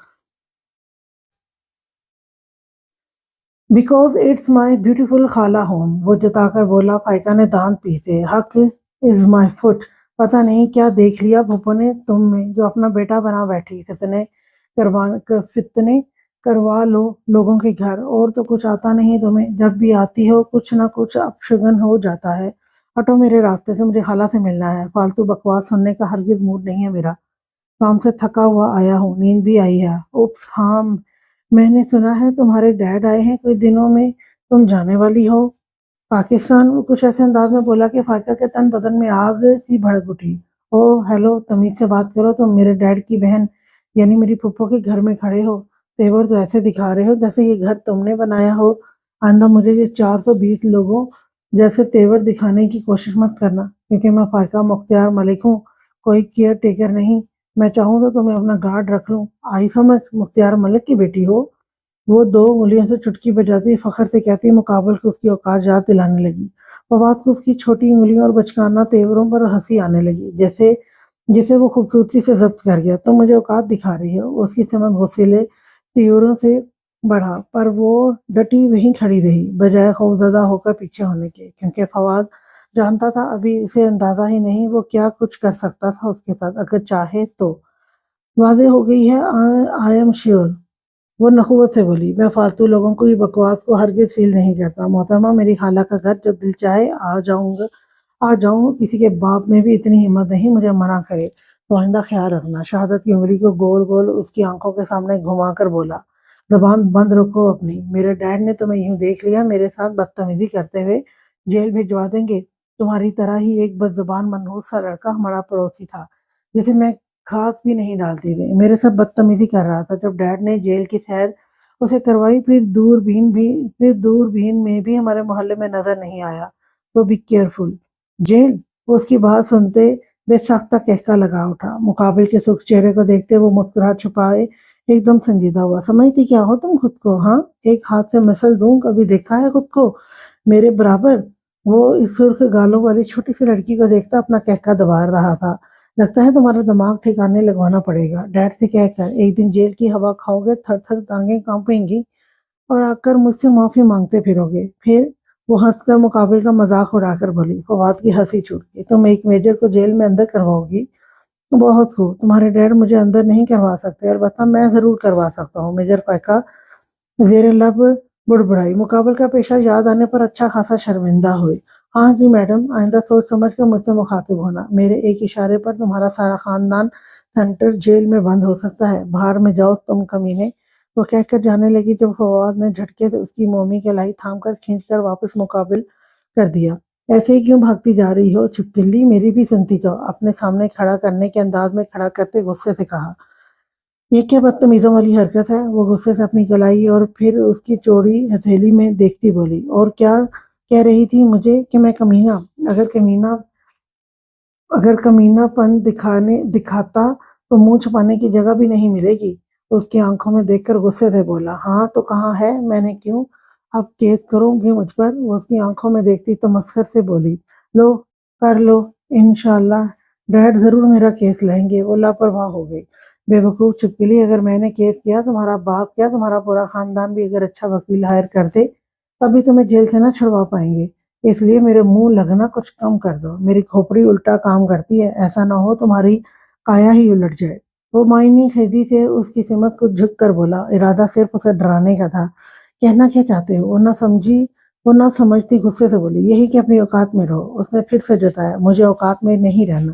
بیکاز اٹس مائی بیوٹیفل خالہ ہوم، وہ جتا کر بولا۔ فائقہ نے دانت پیسے۔ حق از مائی فٹ۔ پتہ نہیں کیا دیکھ لیا پھپھو نے تم میں جو اپنا بیٹا بنا بیٹھی۔ فتنے کروا لو لوگوں کے گھر، اور تو کچھ آتا نہیں تمہیں؟ جب بھی آتی ہو کچھ نہ کچھ اپشگن ہو جاتا ہے۔ ہٹو میرے راستے سے، مجھے خالہ سے ملنا ہے۔ فالتو بکواس سننے کا ہرگز موڈ نہیں ہے میرا۔ کام سے تھکا ہوا آیا ہوں، نیند بھی آئی ہے۔ اوپس ہاں، میں نے سنا ہے تمہارے ڈیڈ آئے ہیں کچھ دنوں میں، تم جانے والی ہو پاکستان؟ وہ کچھ ایسے انداز میں بولا کہ فائقہ کے تن بدن میں آگ سی بھڑک اٹھی۔ او ہیلو، تمیز سے بات کرو، تم میرے ڈیڈ کی بہن یعنی میری پھپھو کے گھر میں کھڑے ہو، تیور تو ایسے دکھا رہے ہو جیسے یہ گھر تم نے بنایا ہو۔ آئندہ مجھے یہ 420 لوگوں جیسے تیور دکھانے کی کوشش مت کرنا، کیونکہ میں فائقہ مختار ملک ہوں، کوئی کیئر ٹیکر نہیں۔ میں چاہوں تو تمہیں اپنا گارڈ رکھ لوں۔ آئی سمجھ، مختار ملک کی بیٹی ہو؟ وہ 2 انگلیوں سے چٹکی بجاتی فخر سے کہتی، مقابل کو اس کی اوقات یاد دلانے لگی۔ فواد کو اس کی چھوٹی انگلیوں اور بچکانہ تیوروں پر ہنسی آنے لگی، جسے وہ خوبصورتی سے ضبط کر گیا۔ تم مجھے اوقات دکھا رہی ہو؟ اس کی سمت غصیلے تیوروں سے بڑھا، پر وہ ڈٹی وہیں کھڑی رہی، بجائے خوفزدہ ہو کر پیچھے ہونے کے، کیونکہ فواد جانتا تھا ابھی اسے اندازہ ہی نہیں وہ کیا کچھ کر سکتا تھا اس کے ساتھ اگر چاہے تو۔ واضح ہو گئی ہے، آئی ایم شیور، وہ نخوت سے بولی۔ میں فالتو لوگوں کو یہ بکواس کو ہرگز فیل نہیں کرتا محترمہ، میری خالہ کا گھر جب دل چاہے آ جاؤں، کسی کے باپ میں بھی اتنی ہمت نہیں مجھے منع کرے، تو آئندہ خیال رکھنا۔ شہادت کی انگلی کو گول گول اس کی آنکھوں کے سامنے گھما کر بولا۔ زبان بند رکھو اپنی، میرے ڈیڈ نے تمہیں یوں دیکھ لیا میرے ساتھ بدتمیزی کرتے ہوئے جیل بھجوا دیں گے۔ تمہاری طرح ہی ایک بد زبان منحوس سا لڑکا ہمارا پڑوسی تھا، جسے میں کھاس بھی نہیں ڈالتی تھی، میرے ساتھ بدتمیزی کر رہا تھا۔ جب ڈیڈ نے جیل کی سیر اسے کروائی، پھر دوربین میں بھی ہمارے محلے میں نظر نہیں آیا، تو بی کیئرفل۔ جیل؟ وہ اس کی بات سنتے بے ساختہ کہکا لگا اٹھا۔ مقابل کے سرخ چہرے کو دیکھتے وہ مسکراہٹ چھپائے ایک دم سنجیدہ ہوا۔ سمجھتی کیا ہو تم خود کو؟ ہاں، ایک ہاتھ سے مثل دوں، کبھی دیکھا ہے خود کو میرے برابر؟ وہ اس سرخ گالوں والی چھوٹی سی لڑکی کو دیکھتا اپنا کہکا دبا رہا تھا۔ لگتا ہے تمہارا دماغ ٹھکانے لگوانا پڑے گا ڈیڈ سے کہہ کر، ایک دن جیل کی ہوا کھاؤ گے، تھر تھر ٹانگیں کانپیں گی اور آ کر مجھ سے معافی مانگتے پھرو گے۔ پھر وہ ہنس کر مقابل کا مذاق اڑا کر بولی۔ فواد کی ہنسی چھوٹ گئی۔ تم ایک میجر کو جیل میں اندر کرواؤ گی؟ بہت خوب، تمہارے ڈیڈ مجھے اندر نہیں کروا سکتے، البتہ میں ضرور کروا سکتا ہوں۔ میجر فائقہ زیر لب بڑبڑائی۔ مقابل کا پیشہ یاد آنے پر اچھا خاصا شرمندہ ہوئے۔ ہاں جی میڈم، آئندہ سوچ سمجھ کر مجھ سے مخاطب ہونا، میرے ایک اشارے پر تمہارا سارا خاندان سینٹر جیل میں بند ہو سکتا ہے، باہر میں جاؤ تم کمینے، وہ کہہ کر جانے لگی جب فواد نے جھٹکے سے اس کی مومی کلائی تھام کر کھینچ کر واپس مقابل کر دیا۔ ایسے ہی کیوں بھاگتی جا رہی ہو چھپکلی، میری بھی سنتی جاؤ، اپنے سامنے کھڑا کرنے کے انداز میں کھڑا کرتے غصے سے کہا۔ یہ کیا بدتمیزوں والی حرکت ہے؟ وہ غصے سے اپنی کلائی اور پھر اس کی چوڑی ہتھیلی میں دیکھتی بولی، اور کیا کہہ رہی تھی مجھے کہ میں کمینہ؟ اگر کمینہ پن دکھاتا تو منہ چھپانے کی جگہ بھی نہیں ملے گی۔ اس کی آنکھوں میں دیکھ کر غصے سے بولا، ہاں تو کہاں ہے؟ میں نے کیوں اب کیس کرو گے مجھ پر؟ وہ اس کی آنکھوں میں دیکھتی تمسخر سے بولی، لو کر لو، انشاءاللہ ڈیڈ ضرور میرا کیس لیں گے۔ وہ لاپرواہ ہو گئی۔ بے وقوف چھپکلی، اگر میں نے کیس کیا، تمہارا باپ کیا تمہارا پورا خاندان بھی اگر اچھا وکیل ہائر کر دے تبھی تمہیں جیل سے نہ چھڑوا پائیں گے، اس لیے میرے منہ لگنا کچھ کم کر دو، میری کھوپڑی الٹا کام کرتی ہے، ایسا نہ ہو تمہاری کایا ہی الٹ جائے۔ وہ معنی خیزی سے اس کی سمت کو جھک کر بولا، ارادہ صرف اسے ڈرانے کا تھا۔ کہنا کیا چاہتے ہو؟ وہ نہ سمجھتی غصے سے بولی، یہی کہ اپنی اوقات میں رہو۔ اس نے پھر سے جتایا، مجھے اوقات میں نہیں رہنا،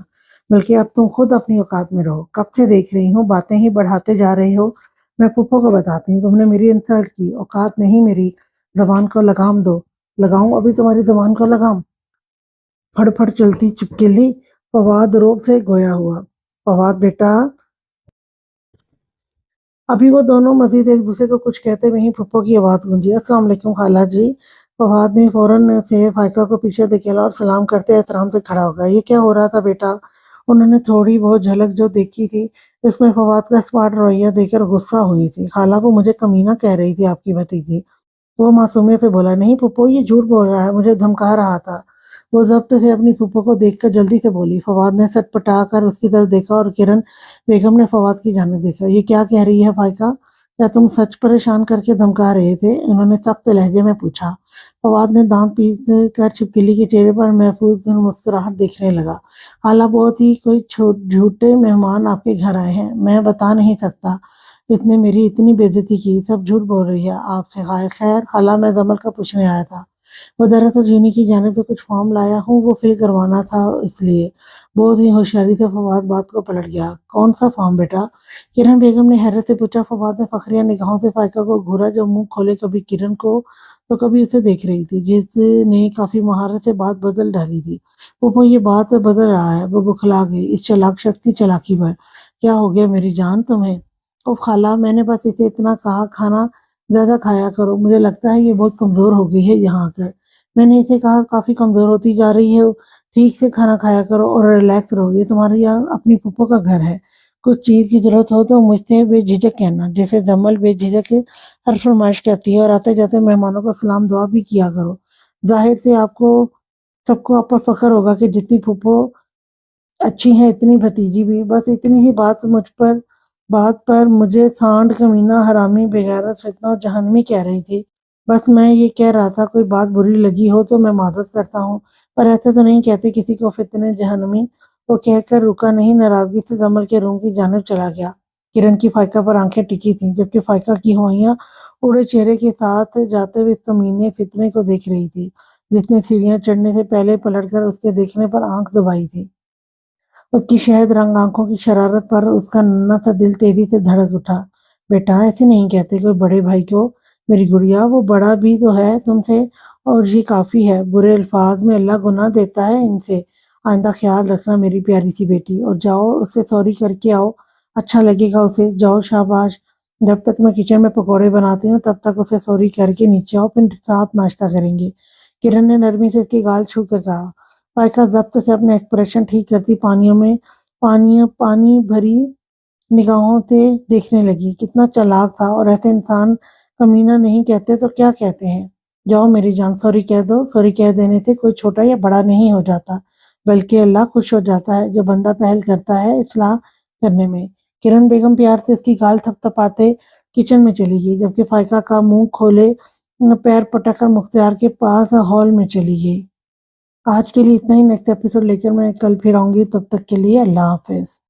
بلکہ اب تم خود اپنی اوقات میں رہو۔ کب سے دیکھ رہی ہوں باتیں ہی بڑھاتے جا رہے ہو۔ میں پھپھو کو بتاتی ہوں، تم نے میری انسلٹ کی، اوقات نہیں میری زبان کو لگام دو۔ لگاؤں ابھی تمہاری زبان کو لگام؟ پھڑ پھڑ چلتی چھپکلی، فواد روب سے گویا ہوا۔ فواد بیٹا۔ ابھی وہ دونوں مزید ایک دوسرے کو کچھ کہتے میں ہی پھپھو کی آواز گونجی، السلام علیکم خالہ جی۔ فواد نے فوراً سے فائقہ کو پیچھے دھکیلا اور سلام کرتے احترام سے کھڑا ہو گیا۔ یہ کیا ہو رہا تھا بیٹا؟ انہوں نے تھوڑی بہت جھلک جو دیکھی تھی اس میں فواد کا اسمارٹ رویہ دیکھ کر غصہ ہوئی تھی۔ خالہ وہ مجھے کمینہ کہہ رہی تھی آپ کی بھتیجی۔ وہ معصومیت سے بولا، نہیں پھپھو یہ جھوٹ بول رہا ہے، مجھے دھمکا رہا تھا۔ وہ ضبط سے اپنی پھپھو کو دیکھ کر جلدی سے بولی۔ فواد نے سٹ پٹا کر اس کی طرف دیکھا اور کرن بیگم نے فواد کی جانب دیکھا۔ یہ کیا کہہ رہی ہے فائقہ؟ کیا تم سچ پریشان کر کے دھمکا رہے تھے؟ انہوں نے سخت لہجے میں پوچھا۔ فواد نے دانت پیس کر چھپکلی کے چہرے پر محفوظ مسکراہٹ دیکھنے لگا۔ خالہ بہت ہی کوئی جھوٹے مہمان آپ کے گھر آئے ہیں، میں بتا نہیں سکتا، اس نے میری اتنی بے عزتی کی، سب جھوٹ بول رہی ہے آپ سے۔ خیر خالہ میں زمل کا پوچھنے آیا تھا، وہ دراصل جونی کی جانب سے کچھ فارم لایا ہوں، وہ فل کروانا تھا اس لیے۔ بہت ہی ہوشیاری سے فواد بات کو پلٹ گیا، کون سا فارم بیٹا؟ کرن بیگم نے حیرت سے پوچھا۔ فواد نے فخریہ نگاہوں سے فائقہ کو گھورا جو منہ کھولے کبھی کرن کو تو کبھی اسے دیکھ رہی تھی، جس نے کافی مہارت سے بات بدل ڈالی تھی۔ وہ یہ بات بدل رہا ہے، وہ بکھلا گئی اس چلاک شخص کی چلاکی پر۔ کیا ہو گیا میری جان تمہیں؟ اوہ خالہ میں نے بس اسے اتنا کہا کھانا زیادہ کھایا کرو، مجھے لگتا ہے یہ بہت کمزور ہو گئی ہے یہاں آ کر۔ میں نے اسے کہا کافی کمزور ہوتی جا رہی ہے، ٹھیک سے کھانا کھایا کرو اور ریلیکس رہو، یہ تمہاری اپنی پھپھو کا گھر ہے، کچھ چیز کی ضرورت ہو تو مجھ سے بے جھجک کہنا، جیسے جمل بے جھجک ہر فرمائش کہتی ہے، اور آتے جاتے مہمانوں کو سلام دعا بھی کیا کرو۔ ظاہر سے سب کو آپ پر فخر ہوگا کہ جتنی پھپھو اچھی ہیں اتنی بھتیجی بھی۔ بس اتنی ہی بات پر مجھے سانڈ کمینہ حرامی بےغیرت فتنہ اور جہنمی کہہ رہی تھی۔ بس میں یہ کہہ رہا تھا، کوئی بات بری لگی ہو تو میں معذرت کرتا ہوں، پر ایسے تو نہیں کہتے کسی کو فتنے جہنمی۔ وہ کہہ کر رکا نہیں، ناراضگی سے جمل کے روم کی جانب چلا گیا۔ کرن کی فائقہ پر آنکھیں ٹکی تھیں، جبکہ فائقہ کی ہوائیاں اڑے چہرے کے ساتھ جاتے ہوئے اس کمینے فتنے کو دیکھ رہی تھی، جس نے سیڑھیاں چڑھنے سے پہلے پلٹ کر اس کے دیکھنے پر آنکھ دبائی تھی۔ اس کی شہد رنگ آنکھوں کی شرارت پر اس کا ننھا سا دل تیزی سے دھڑک اٹھا۔ بیٹا ایسے نہیں کہتے کوئی بڑے بھائی کو، میری گڑیا، وہ بڑا بھی تو ہے تم سے، اور یہ کافی ہے، برے الفاظ میں اللہ گناہ دیتا ہے ان سے۔ آئندہ خیال رکھنا میری پیاری سی بیٹی، اور جاؤ اس سے سوری کر کے آؤ، اچھا لگے گا اسے، جاؤ شاباش۔ جب تک میں کچن میں پکوڑے بناتی ہوں تب تک اسے سوری کر کے نیچے آؤ، پھر ساتھ ناشتہ کریں گے۔ کرن نے نرمی سے اس کی گال چھو کر کہا۔ فائقہ ضبط سے اپنے ایکسپریشن ٹھیک کرتی پانی بھری نگاہوں سے دیکھنے لگی۔ کتنا چالاک تھا، اور ایسے انسان کمینہ نہیں کہتے تو کیا کہتے ہیں؟ جاؤ میری جان، سوری کہہ دو، سوری کہہ دینے سے کوئی چھوٹا یا بڑا نہیں ہو جاتا، بلکہ اللہ خوش ہو جاتا ہے جو بندہ پہل کرتا ہے اصلاح کرنے میں۔ کرن بیگم پیار سے اس کی گال تھپ تھپاتے کچن میں چلی گئی، جبکہ فائقہ کا منہ کھولے پیر پٹک کر مختار کے پاس ہال میں چلی گئی۔ آج کے لیے اتنا ہی، نیکسٹ ایپیسوڈ لے کر میں کل پھر آؤں گی، تب تک کے لیے اللہ حافظ۔